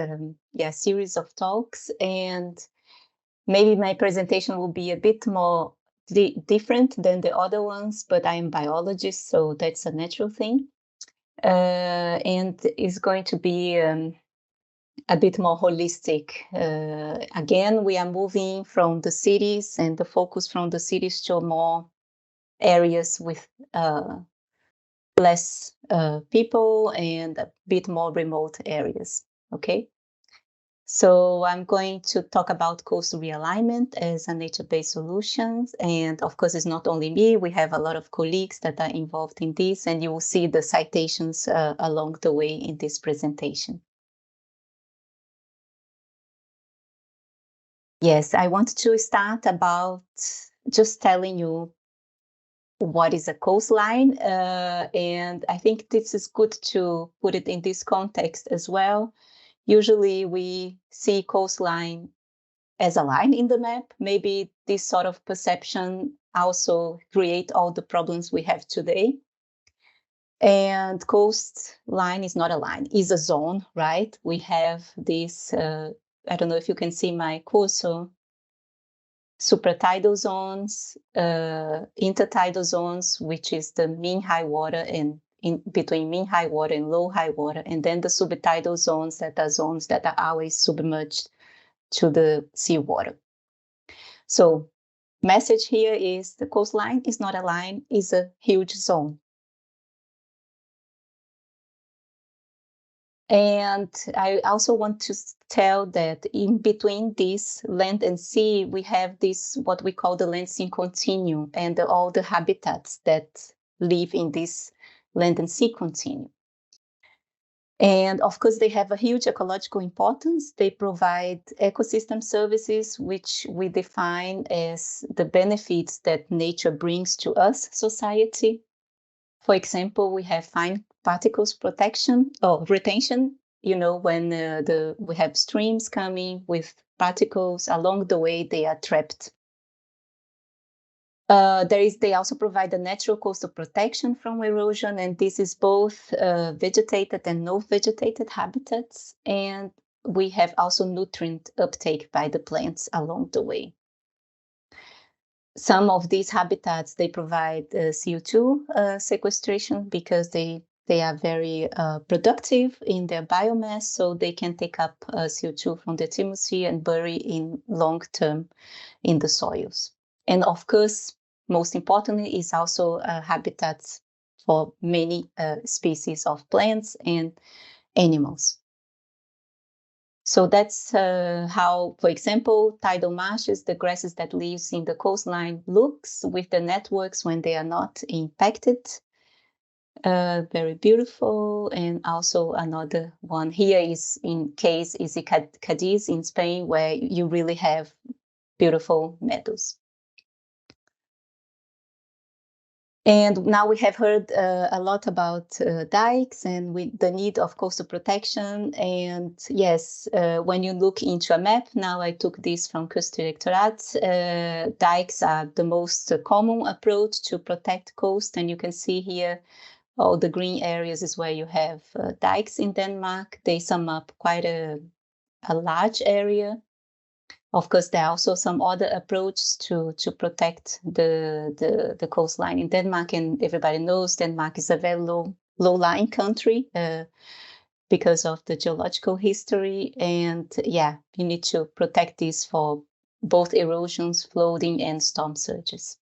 series of talks. And maybe my presentation will be a bit more different than the other ones, but I am biologist, so that's a natural thing. And it's going to be a bit more holistic. Again, we are moving from the cities and the focus from the cities to more areas with less people and a bit more remote areas, okay? So I'm going to talk about coastal realignment as a nature-based solution. And of course, it's not only me, we have a lot of colleagues that are involved in this, and you will see the citations along the way in this presentation. Yes, I want to start about just telling you what is a coastline, and I think this is good to put it in this context as well. Usually we see coastline as a line in the map. Maybe this sort of perception also create all the problems we have today. And coastline is not a line, is a zone, right? We have this, I don't know if you can see my cursor, supratidal zones, intertidal zones, which is the mean high water and in between mean high water and low high water, and then the subtidal zones that are always submerged to the seawater. So message here is the coastline is not a line, is a huge zone. And I also want to tell that in between this land and sea, we have this, what we call the land sea continuum, and all the habitats that live in this land and sea continuum. And of course, they have a huge ecological importance. They provide ecosystem services, which we define as the benefits that nature brings to us, society. For example, we have fine particles protection or retention, you know, when we have streams coming with particles along the way, they are trapped. They also provide a natural coastal protection from erosion, and this is both vegetated and no-vegetated habitats. And we have also nutrient uptake by the plants along the way. Some of these habitats, they provide CO2 sequestration because they are very productive in their biomass, so they can take up CO2 from the atmosphere and bury in long term in the soils. And of course, most importantly, is also habitats for many species of plants and animals. So that's how, for example, tidal marshes, the grasses that lives in the coastline, looks with the networks when they are not impacted. Very beautiful. And also another one here is Cadiz in Spain, where you really have beautiful meadows. And now we have heard a lot about dikes and the need of coastal protection. And yes, when you look into a map, now I took this from Kustdirektoratet, dikes are the most common approach to protect coast. And you can see here, all the green areas is where you have dikes in Denmark. They sum up quite a large area. Of course, there are also some other approaches to protect the coastline in Denmark, and everybody knows Denmark is a very low-lying country because of the geological history. And yeah, you need to protect this for both erosions, flooding, and storm surges.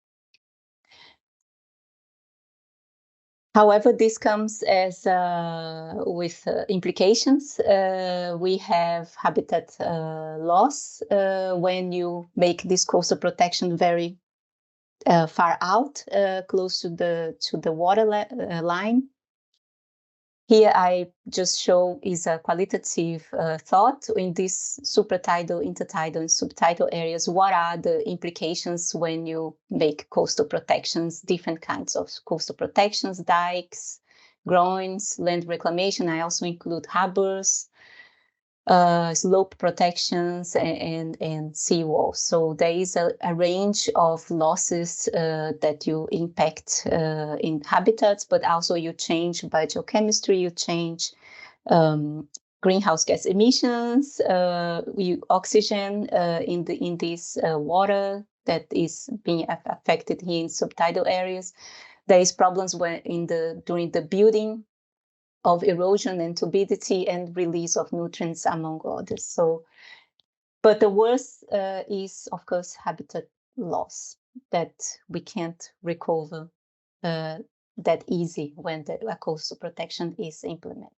However, this comes as with implications. We have habitat loss when you make this coastal protection very far out, close to the water line. Here I just show is a qualitative thought in these supratidal, intertidal, and subtidal areas. What are the implications when you make coastal protections, different kinds of coastal protections, dikes, groins, land reclamation? I also include harbors. slope protections and seawalls. So there is a range of losses that you impact in habitats, but also you change biogeochemistry, you change greenhouse gas emissions, oxygen in this water that is being affected here in subtidal areas. There is problems during the building of erosion and turbidity and release of nutrients, among others. So, but the worst is, of course, habitat loss that we can't recover that easy when the coastal protection is implemented.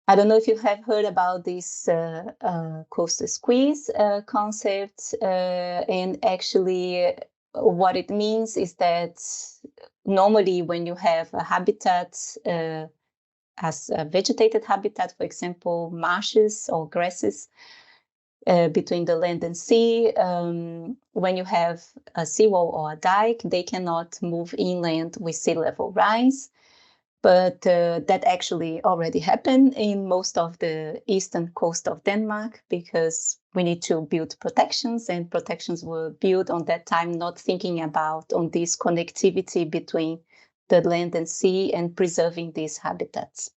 I don't know if you have heard about this coastal squeeze concept, and actually what it means is that normally when you have a habitat as a vegetated habitat, for example, marshes or grasses between the land and sea, when you have a seawall or a dike, they cannot move inland with sea level rise. But that actually already happened in most of the eastern coast of Denmark, because we need to build protections, and protections were built on that time, not thinking about on this connectivity between the land and sea and preserving these habitats.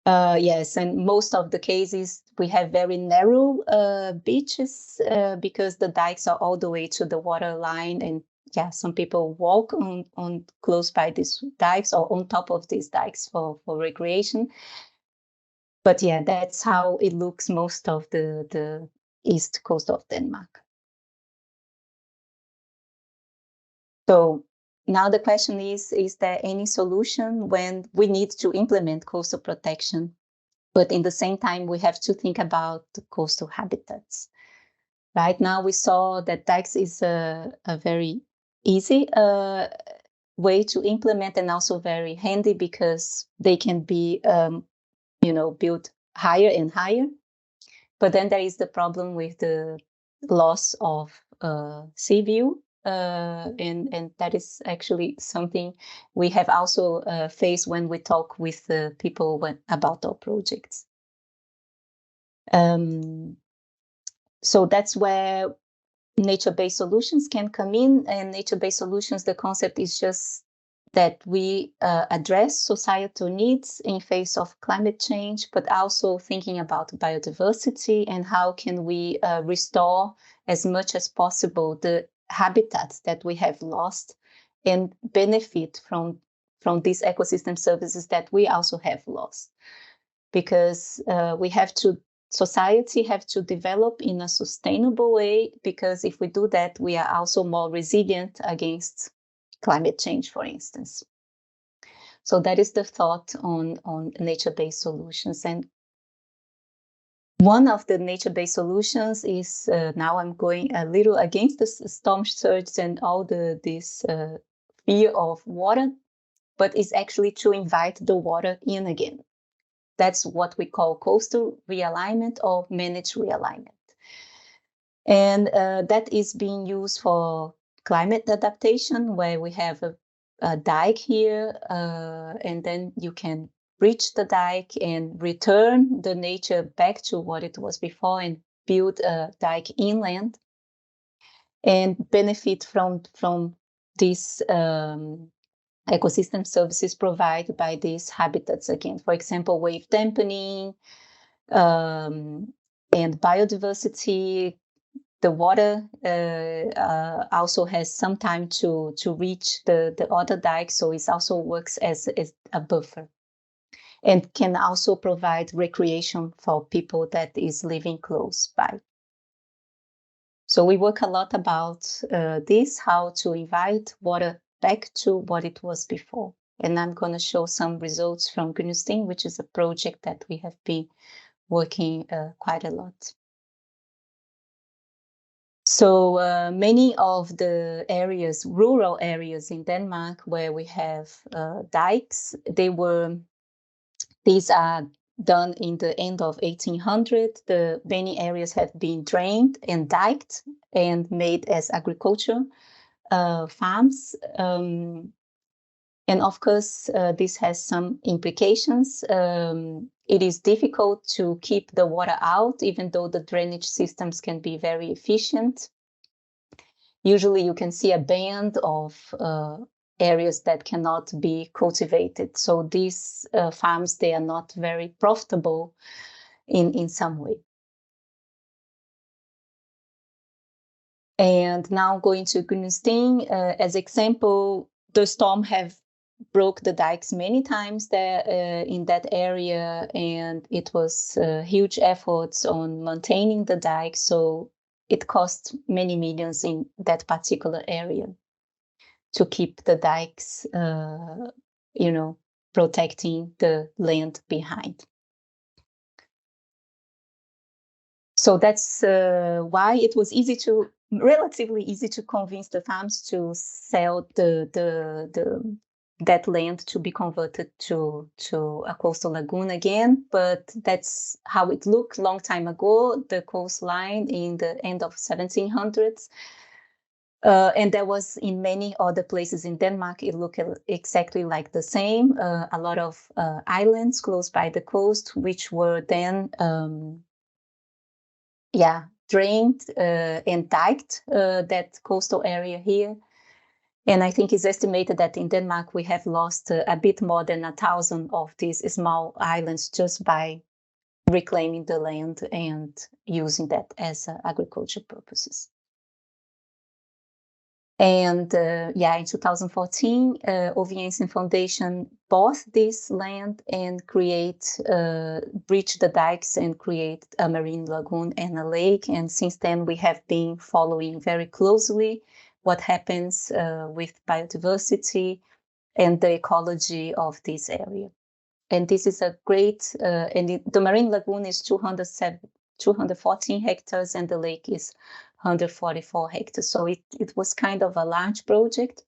Yes, and most of the cases we have very narrow beaches because the dikes are all the way to the water line, and yeah, some people walk on close by these dikes or on top of these dikes for recreation. But yeah, that's how it looks most of the east coast of Denmark. So now the question is there any solution when we need to implement coastal protection, but in the same time we have to think about the coastal habitats? Right now we saw that dikes is a very easy way to implement, and also very handy because they can be built higher and higher. But then there is the problem with the loss of sea view, and that is actually something we have also faced when we talk with the people about our projects. So that's where nature-based solutions can come in. And nature-based solutions, the concept is just that we address societal needs in face of climate change, but also thinking about biodiversity and how can we restore as much as possible the habitats that we have lost and benefit from these ecosystem services that we also have lost. Because society have to develop in a sustainable way, because if we do that, we are also more resilient against climate change, for instance. So that is the thought on nature-based solutions. And one of the nature-based solutions is, now I'm going a little against the storm surge and all this fear of water, but it's actually to invite the water in again. That's what we call coastal realignment or managed realignment. And that is being used for climate adaptation, where we have a dike here, and then you can breach the dike and return the nature back to what it was before and build a dike inland and benefit from these ecosystem services provided by these habitats again. For example, wave dampening and biodiversity. The water also has some time to reach the other dike, so it also works as a buffer and can also provide recreation for people that is living close by. So we work a lot about this, how to invite water back to what it was before. And I'm going to show some results from Kristine, which is a project that we have been working quite a lot. So many of the areas, rural areas in Denmark where we have dikes, these are done in the end of 1800. Many areas have been drained and diked and made as agriculture farms. And of course, this has some implications. It is difficult to keep the water out, even though the drainage systems can be very efficient. Usually you can see a band of areas that cannot be cultivated. So these farms, they are not very profitable in some way. And now going to Gunnesting, as example, the storm have broke the dikes many times there in that area, and it was huge efforts on maintaining the dike. So it cost many millions in that particular area to keep the dikes, protecting the land behind. So that's why it was relatively easy to convince the farms to sell that land to be converted to a coastal lagoon again. But that's how it looked long time ago, the coastline in the end of 1700s. And there was in many other places in Denmark, it looked exactly like the same. A lot of islands close by the coast, which were then drained and diked that coastal area here. And I think it's estimated that in Denmark, we have lost a bit more than 1,000 of these small islands just by reclaiming the land and using that as agriculture purposes. And in 2014, Ovi Jensen Foundation bought this land and breach the dikes and create a marine lagoon and a lake. And since then, we have been following very closely what happens with biodiversity and the ecology of this area. And this is a great, the marine lagoon is 214 hectares and the lake is 144 hectares. So it was kind of a large project.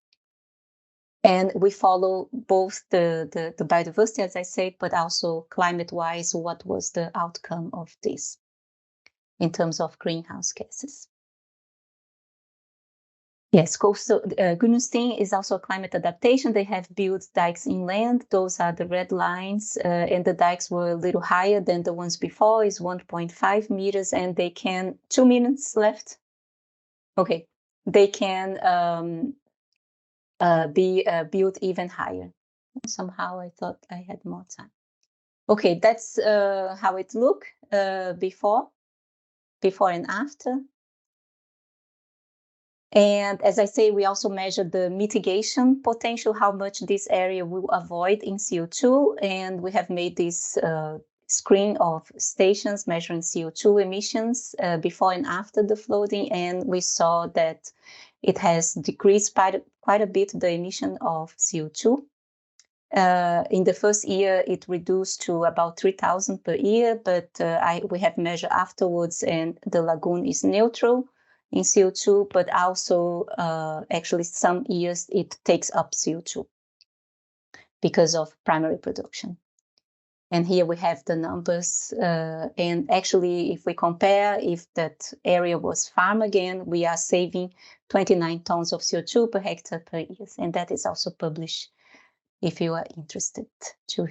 And we follow both the biodiversity, as I said, but also climate-wise, what was the outcome of this in terms of greenhouse gases. Yes, coastal Gunnesting is also a climate adaptation. They have built dikes inland. Those are the red lines, and the dikes were a little higher than the ones before. Is 1.5 meters, and they can 2 minutes left. Okay, they can be built even higher. Somehow I thought I had more time. Okay, that's how it looked before and after. And as I say, we also measure the mitigation potential, how much this area will avoid in CO2. And we have made this screen of stations measuring CO2 emissions before and after the flooding. And we saw that it has decreased quite a bit the emission of CO2. In the first year, it reduced to about 3,000 per year, but we have measured afterwards, and the lagoon is neutral in CO2, but also actually some years it takes up CO2 because of primary production. And here we have the numbers. And actually, if we compare, if that area was farm again, we are saving 29 tons of CO2 per hectare per year. And that is also published if you are interested to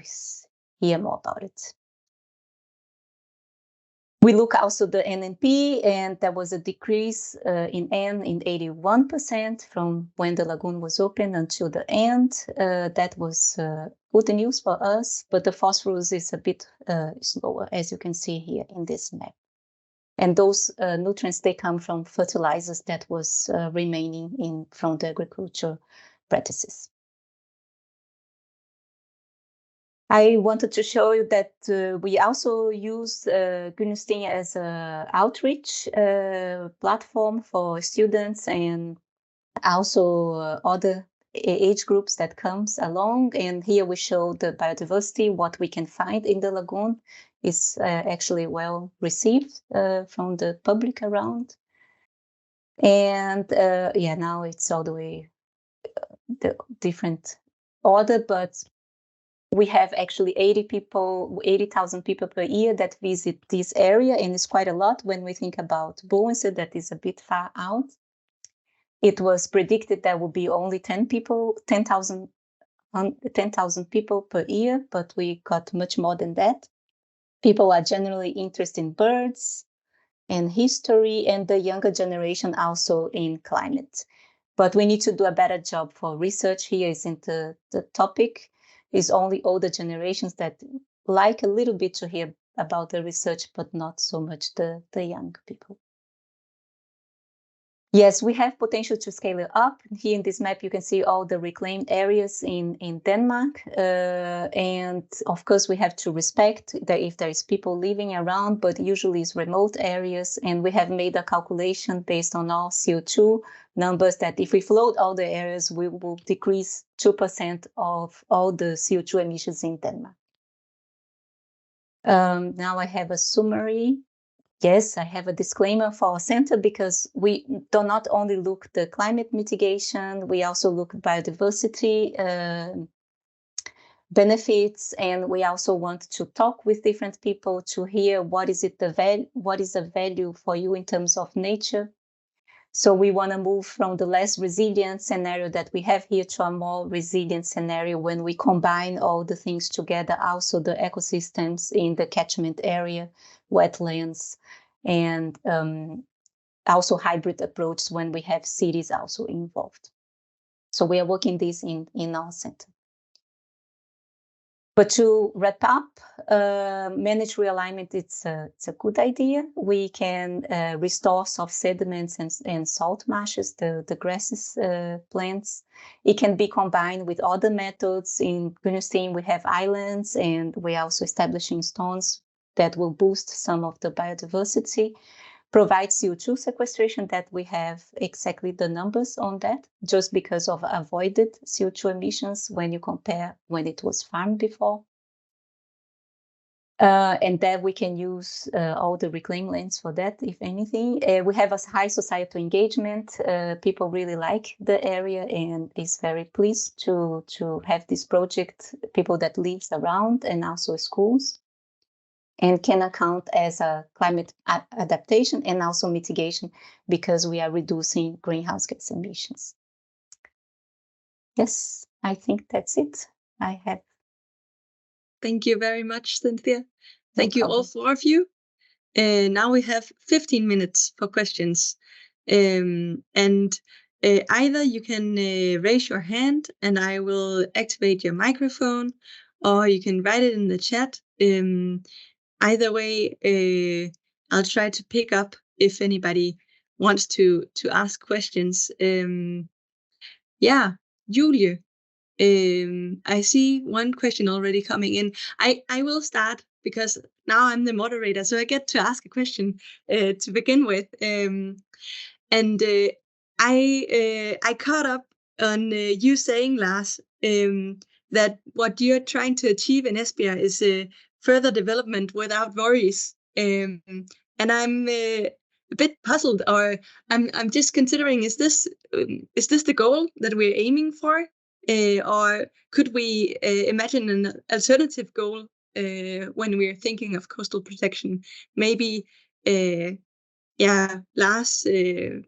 hear more about it. We look also the NNP, and there was a decrease in N in 81% from when the lagoon was open until the end. That was good news for us, but the phosphorus is a bit slower, as you can see here in this map. And those nutrients, they come from fertilizers that was remaining from the agriculture practices. I wanted to show you that we also use Gunnesting as an outreach platform for students and also other age groups that comes along. And here we show the biodiversity, what we can find in the lagoon is actually well received from the public around. And now it's all the way the different order, but we have actually 80,000 people per year that visit this area, and it's quite a lot when we think about Bovense, that is a bit far out. It was predicted there would be only 10,000 10,000 people per year, but we got much more than that. People are generally interested in birds and history, and the younger generation also in climate. But we need to do a better job for research. Here isn't the topic. It's only older generations that like a little bit to hear about the research, but not so much the young people. Yes, we have potential to scale it up. Here in this map, you can see all the reclaimed areas in Denmark. And of course, we have to respect that if there is people living around, but usually it's remote areas. And we have made a calculation based on all CO2 numbers that if we float all the areas, we will decrease 2% of all the CO2 emissions in Denmark. Now I have a summary. Yes, I have a disclaimer for our center because we do not only look the climate mitigation, we also look biodiversity benefits, and we also want to talk with different people to hear what is the value for you in terms of nature. So we want to move from the less resilient scenario that we have here to a more resilient scenario when we combine all the things together, also the ecosystems in the catchment area, wetlands, and also hybrid approach when we have cities also involved. So we are working this in our center. But to wrap up, managed realignment, it's a good idea. We can restore soft sediments and salt marshes, the grasses plants. It can be combined with other methods. In Grünstein, we have islands, and we're also establishing stones that will boost some of the biodiversity. Provide CO2 sequestration, that we have exactly the numbers on that, just because of avoided CO2 emissions when you compare when it was farmed before. And then we can use all the reclaimed lands for that, if anything. We have a high societal engagement. People really like the area and is very pleased to have this project, people that lives around and also schools, and can account as a climate adaptation and also mitigation because we are reducing greenhouse gas emissions. Yes, I think that's it. I have. Thank you very much, Cynthia. Thank you all 4 of you. Now we have 15 minutes for questions. Either you can raise your hand and I will activate your microphone, or you can write it in the chat. Either way, I'll try to pick up if anybody wants to ask questions. Yeah, Julie, I see one question already coming in. I will start because now I'm the moderator, so I get to ask a question to begin with. I caught up on you saying, Lars, that what you're trying to achieve in Esbjerg is further development without worries. And I'm a bit puzzled, or I'm just considering, is this the goal that we're aiming for? Or could we imagine an alternative goal when we're thinking of coastal protection? Maybe, Lars,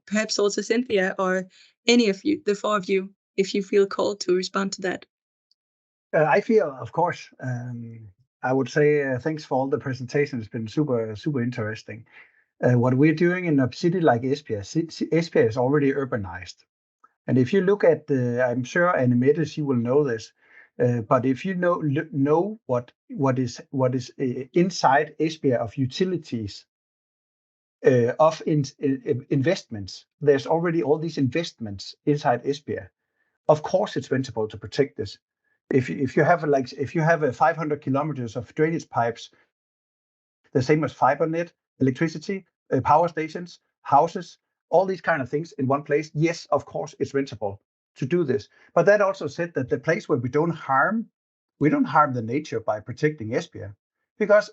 perhaps also Cynthia, or any of you, the 4 of you, if you feel called to respond to that. I feel, of course, I would say thanks for all the presentations. It's been super, super interesting. What we're doing in a city like Esbjerg, Esbjerg is already urbanized. And if you look at I'm sure Anne-Mette, she will know this, but if you know what is inside Esbjerg of utilities, of investments, there's already all these investments inside Esbjerg. Of course, it's rentable to protect this. If you have 500 kilometers of drainage pipes, the same as fiber net, electricity, power stations, houses, all these kind of things in one place, yes, of course, it's rentable to do this. But that also said that the place where we don't harm the nature by protecting Esbjerg, because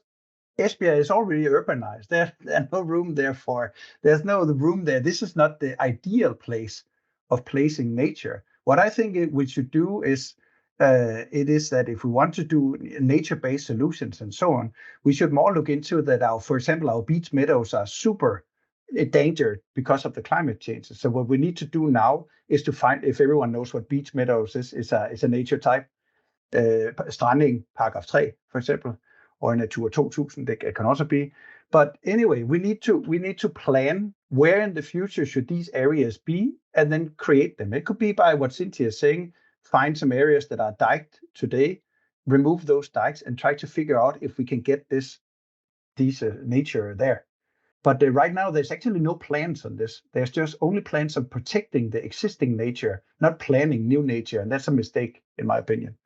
Esbjerg is already urbanized. There's no room there there's no room there. This is not the ideal place of placing nature. What I think we should do is, it is that if we want to do nature-based solutions and so on, we should more look into that for example, our beach meadows are super endangered because of the climate changes. So what we need to do now is to find, if everyone knows what beach meadows is a nature type. stranding paragraf 3, for eksempel, or in Natura 2000, it can also be. But anyway, we need to plan where in the future should these areas be, and then create them. It could be by what Cintia is saying, find some areas that are diked today, remove those dikes, and try to figure out if we can get this nature there. But right now, there's actually no plans on this. There's just only plans on protecting the existing nature, not planning new nature, and that's a mistake, in my opinion.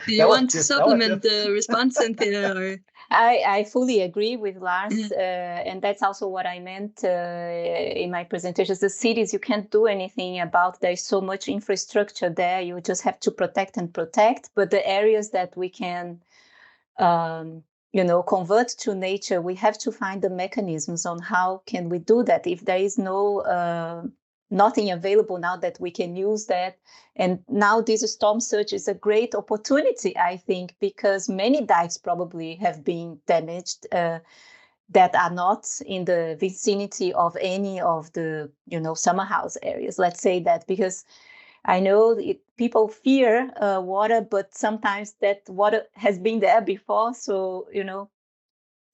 Do you want to supplement the response, Cynthia? Or? I fully agree with Lars, and that's also what I meant in my presentations. The cities, you can't do anything about. There's so much infrastructure there. You just have to protect and protect. But the areas that we can, convert to nature, we have to find the mechanisms on how can we do that. If there is nothing available now that we can use that. And now this storm surge is a great opportunity, I think, because many dikes probably have been damaged that are not in the vicinity of any of the, summer house areas. Let's say that, because I know people fear water, but sometimes that water has been there before. So,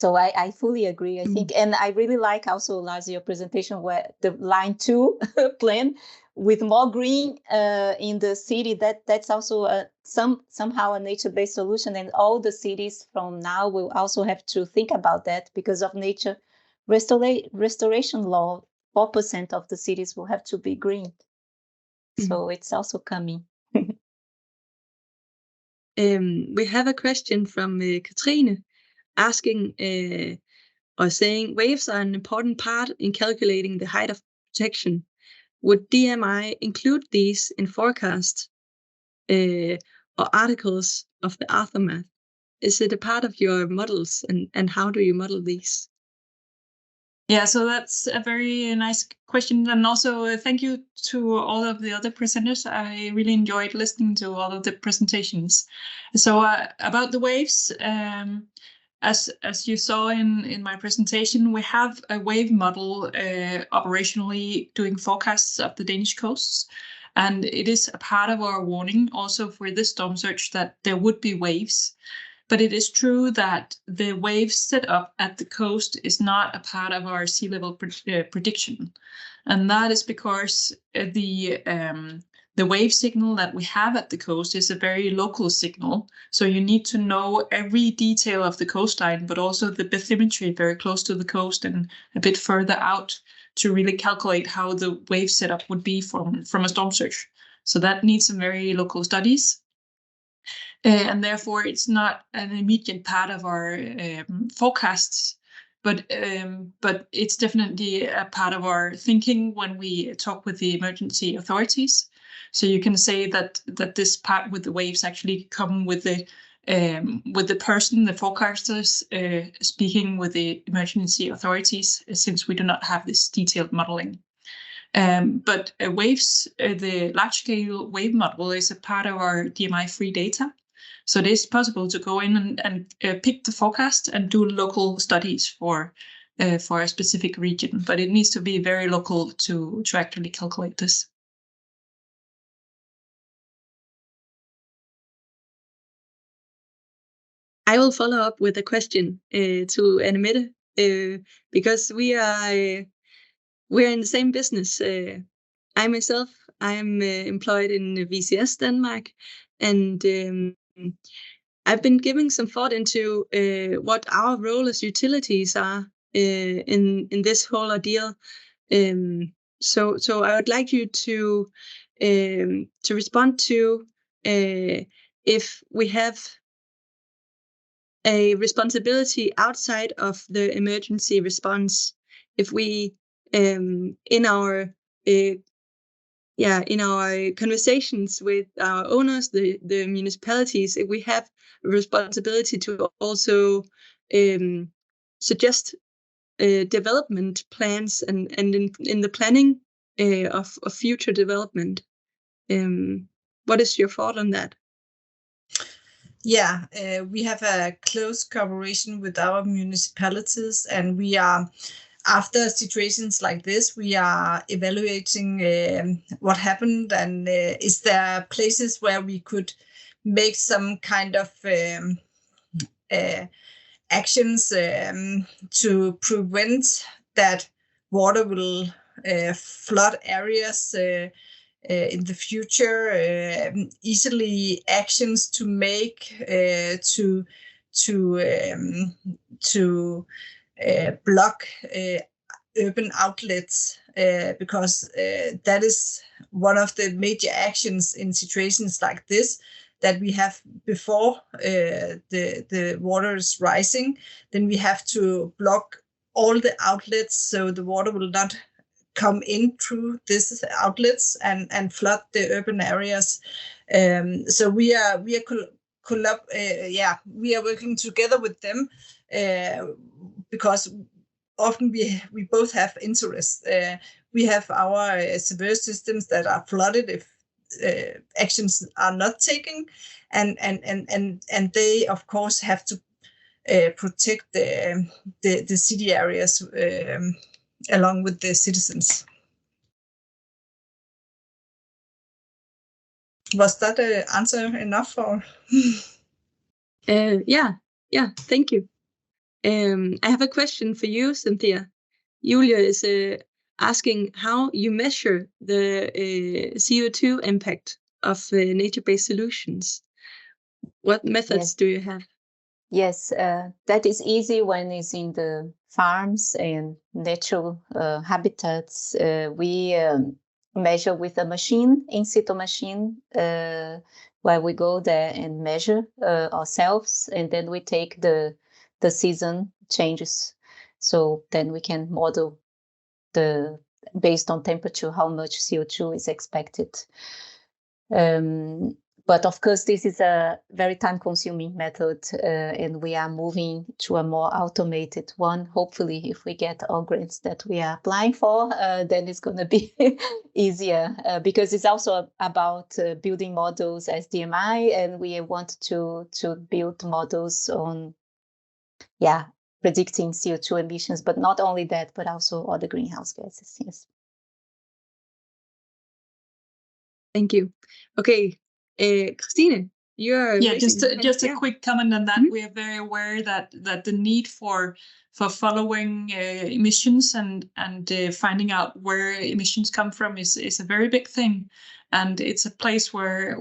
So I fully agree, I think. And I really like also, Lars, your presentation where the line 2 plan with more green in the city, that's also somehow a nature-based solution. And all the cities from now will also have to think about that because of nature restoration law. 4% of the cities will have to be green. So it's also coming. We have a question from Kristine. Asking or saying waves are an important part in calculating the height of protection. Would DMI include these in forecasts or articles of the aftermath? Is it a part of your models, and how do you model these? Yeah, so that's a very nice question. And also thank you to all of the other presenters. I really enjoyed listening to all of the presentations. So about the waves, as you saw in my presentation, we have a wave model operationally doing forecasts of the Danish coasts. And it is a part of our warning also for this storm surge that there would be waves. But it is true that the wave set up at the coast is not a part of our sea level prediction. And that is because the wave signal that we have at the coast is a very local signal. So you need to know every detail of the coastline, but also the bathymetry very close to the coast and a bit further out to really calculate how the wave setup would be from a storm surge. So that needs some very local studies. And therefore, it's not an immediate part of our forecasts, but it's definitely a part of our thinking when we talk with the emergency authorities. So you can say that this part with the waves actually come with the person, the forecasters, speaking with the emergency authorities, since we do not have this detailed modeling. But waves, the large-scale wave model is a part of our DMI-free data. So it is possible to go in and pick the forecast and do local studies for a specific region, but it needs to be very local to actually calculate this. I will follow up with a question to Anne-Mette because we're in the same business. I myself, I'm employed in VCS Denmark, and I've been giving some thought into what our role as utilities are in this whole ordeal. So I would like you to respond to if we have a responsibility outside of the emergency response, if we in our conversations with our owners, the municipalities, if we have a responsibility to also suggest development plans and in the planning of future development. What is your thought on that? Yeah, we have a close cooperation with our municipalities, and we are after situations like this, we are evaluating what happened, and is there places where we could make some kind of actions to prevent that water will flood areas in the future, easily actions to make to block urban outlets, because that is one of the major actions in situations like this, that we have before the water is rising, then we have to block all the outlets so the water will not come in through these outlets and flood the urban areas. So we are working together with them because often we both have interest. We have our severe systems that are flooded if actions are not taken, and they of course have to protect the city areas along with the citizens. Was that an answer enough for? Yeah, thank you. I have a question for you, Cintia. Julia is asking how you measure the CO2 impact of nature-based solutions. What methods do you have? Yes, that is easy when it's in the farms and natural habitats. We measure with a machine, in situ machine, where we go there and measure ourselves, and then we take the season changes. So then we can model based on temperature, how much CO2 is expected. But of course, this is a very time-consuming method, and we are moving to a more automated one. Hopefully, if we get all grants that we are applying for, then it's going to be easier, because it's also about building models as DMI, and we want to build models on, predicting CO2 emissions, but not only that, but also other greenhouse gases. Yes. Thank you. Okay. Kristine, you're just a quick comment on that. We are very aware that the need for following emissions and finding out where emissions come from is a very big thing, and it's a place where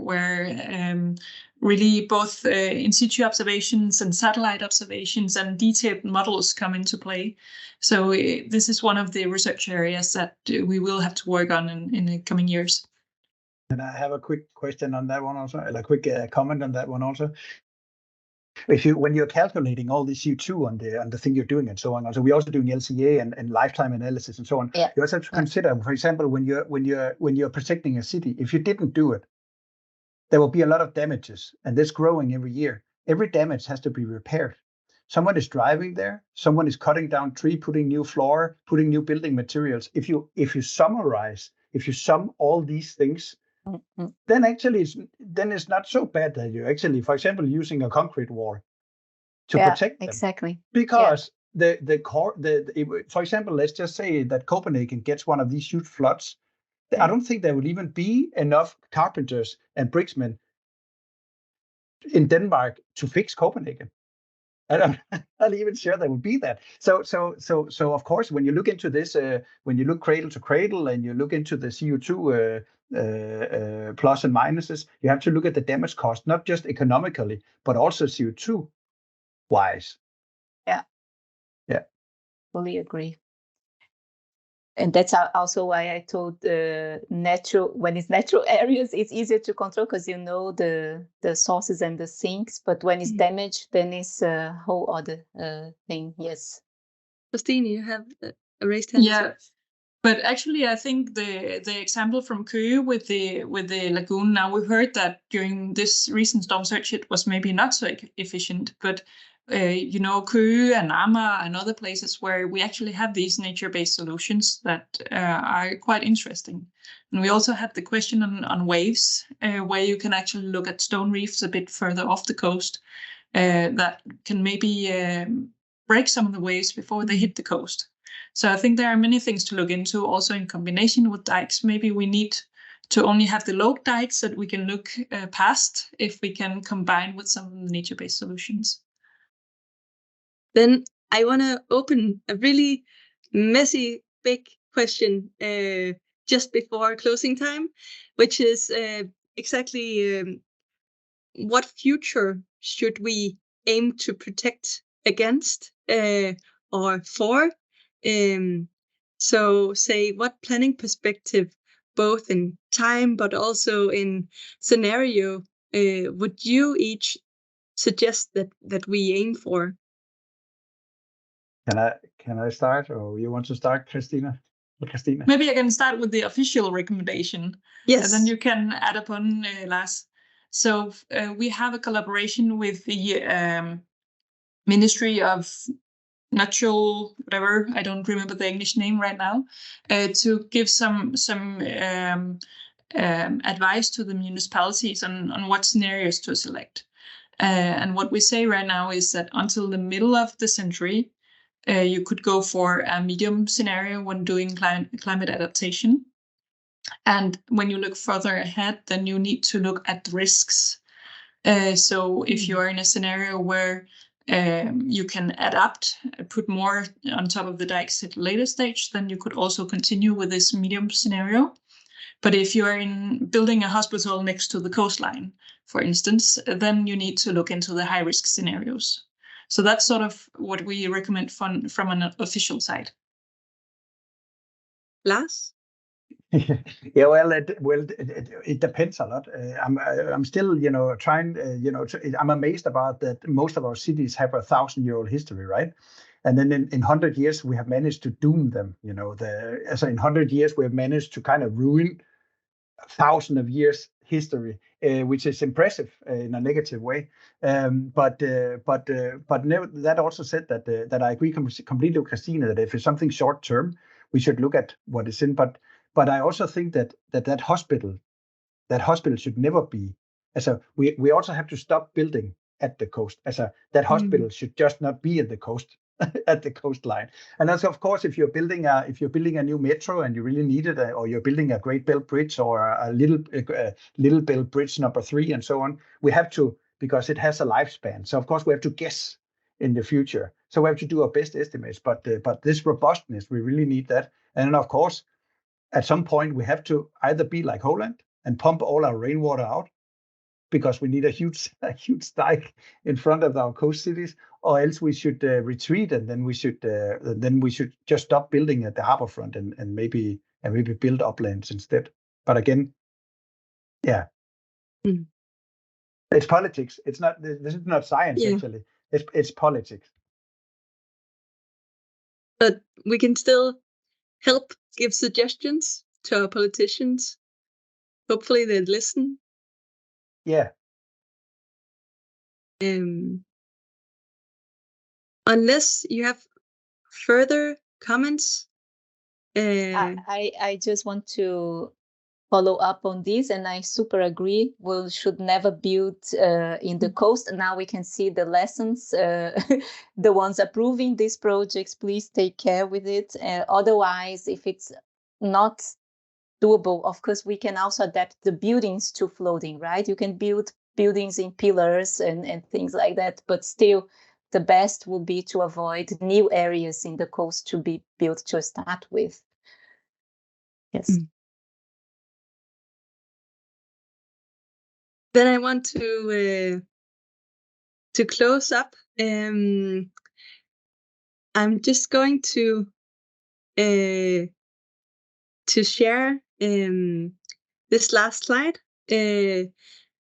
really both in situ observations and satellite observations and detailed models come into play. So this is one of the research areas that we will have to work on in the coming years. And I have a quick question on that one also, a quick comment on that one also. When you're calculating all the CO2 on the thing you're doing and so on, also we're also doing LCA and lifetime analysis and so on. Yeah. You also have to consider, for example, when you're protecting a city, if you didn't do it, there will be a lot of damages, and that's growing every year. Every damage has to be repaired. Someone is driving there, someone is cutting down tree, putting new floor, putting new building materials. If you sum all these things, then actually it's not so bad that you're actually, for example, using a concrete wall to protect them. Exactly. Because for example, let's just say that Copenhagen gets one of these huge floods. I don't think there will even be enough carpenters and bricksmen in Denmark to fix Copenhagen. I'm not even sure there will be that. So of course, when you look into this, when you look cradle to cradle and you look into the CO2 plus and minuses, you have to look at the damage cost, not just economically, but also CO2 wise. Yeah. Fully agree. And that's also why I told when it's natural areas, it's easier to control because you know the sources and the sinks. But when it's damaged, then it's a whole other thing. Yes. Kristine, you have a raised hand. Yeah. But actually, I think the example from KOWI with the lagoon. Now we heard that during this recent storm surge, it was maybe not so efficient, but KOWI and Amager and other places where we actually have these nature-based solutions that are quite interesting. And we also had the question on waves, where you can actually look at stone reefs a bit further off the coast that can maybe break some of the waves before they hit the coast. So I think there are many things to look into also in combination with dikes. Maybe we need to only have the low dikes that we can look past if we can combine with some of the nature-based solutions. Then I want to open a really messy, big question just before closing time, which is exactly what future should we aim to protect against or for? So say what planning perspective, both in time but also in scenario, would you each suggest that we aim for? Can I start, or you want to start, Kristine? Maybe I can start with the official recommendation. Yes. And then you can add upon, Lars. So we have a collaboration with the Ministry of Natural, whatever, I don't remember the English name right now, to give some advice to the municipalities on what scenarios to select. And what we say right now is that until the middle of the century, you could go for a medium scenario when doing climate adaptation. And when you look further ahead, then you need to look at risks. So if you are in a scenario where you can adapt, put more on top of the dikes at a later stage, then you could also continue with this medium scenario. But if you are in building a hospital next to the coastline, for instance, then you need to look into the high-risk scenarios. So that's sort of what we recommend from an official side. Lars? Yeah, well, it depends a lot. I'm still, trying, I'm amazed about that. Most of our cities have 1,000-year-old history, right? And then in 100 years, we have managed to doom them. In 100 years, we have managed to kind of ruin 1,000 of years history, which is impressive in a negative way. But that also said that I agree completely with Kristine that if it's something short term, we should look at what is in. But I also think that hospital should never be. We also have to stop building at the coast. That hospital should just not be at the coast. At the coastline. And that's, of course, if you're building a new metro and you really need it, or you're building a Great Belt Bridge or a Little Belt Bridge number 3 and so on, we have to, because it has a lifespan. So of course we have to guess in the future. So we have to do our best estimates. But this robustness, we really need that. And then of course, at some point we have to either be like Holland and pump all our rainwater out, because we need a huge dike in front of our coast cities, or else we should retreat, and then we should just stop building at the harbor front and maybe build uplands instead. But again, yeah, it's politics. It's not. This is not science actually. It's politics. But we can still help give suggestions to our politicians. Hopefully they listen. Yeah. Unless you have further comments. I just want to follow up on this, and I super agree. We should never build in the coast. Now we can see the lessons. The ones approving these projects, please take care with it. Otherwise, if it's not doable, of course, we can also adapt the buildings to floating, right? You can build buildings in pillars and things like that, but still the best will be to avoid new areas in the coast to be built to start with. Yes. Then I want to close up. I'm just going to share this last slide.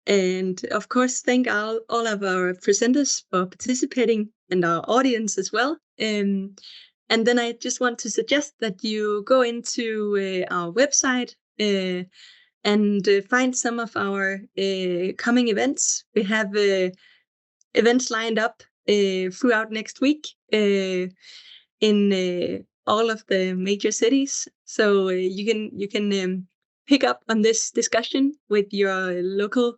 And of course, thank all of our presenters for participating, and our audience as well. And then I just want to suggest that you go into our website and find some of our coming events. We have events lined up throughout next week in all of the major cities. So you can pick up on this discussion with your local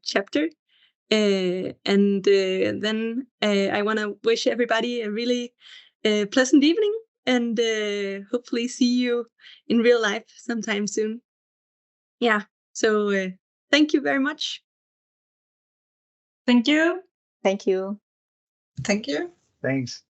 chapter. And then I want to wish everybody a really pleasant evening, and hopefully see you in real life sometime soon. Yeah, so thank you very much. Thank you. Thank you. Thank you. Thanks.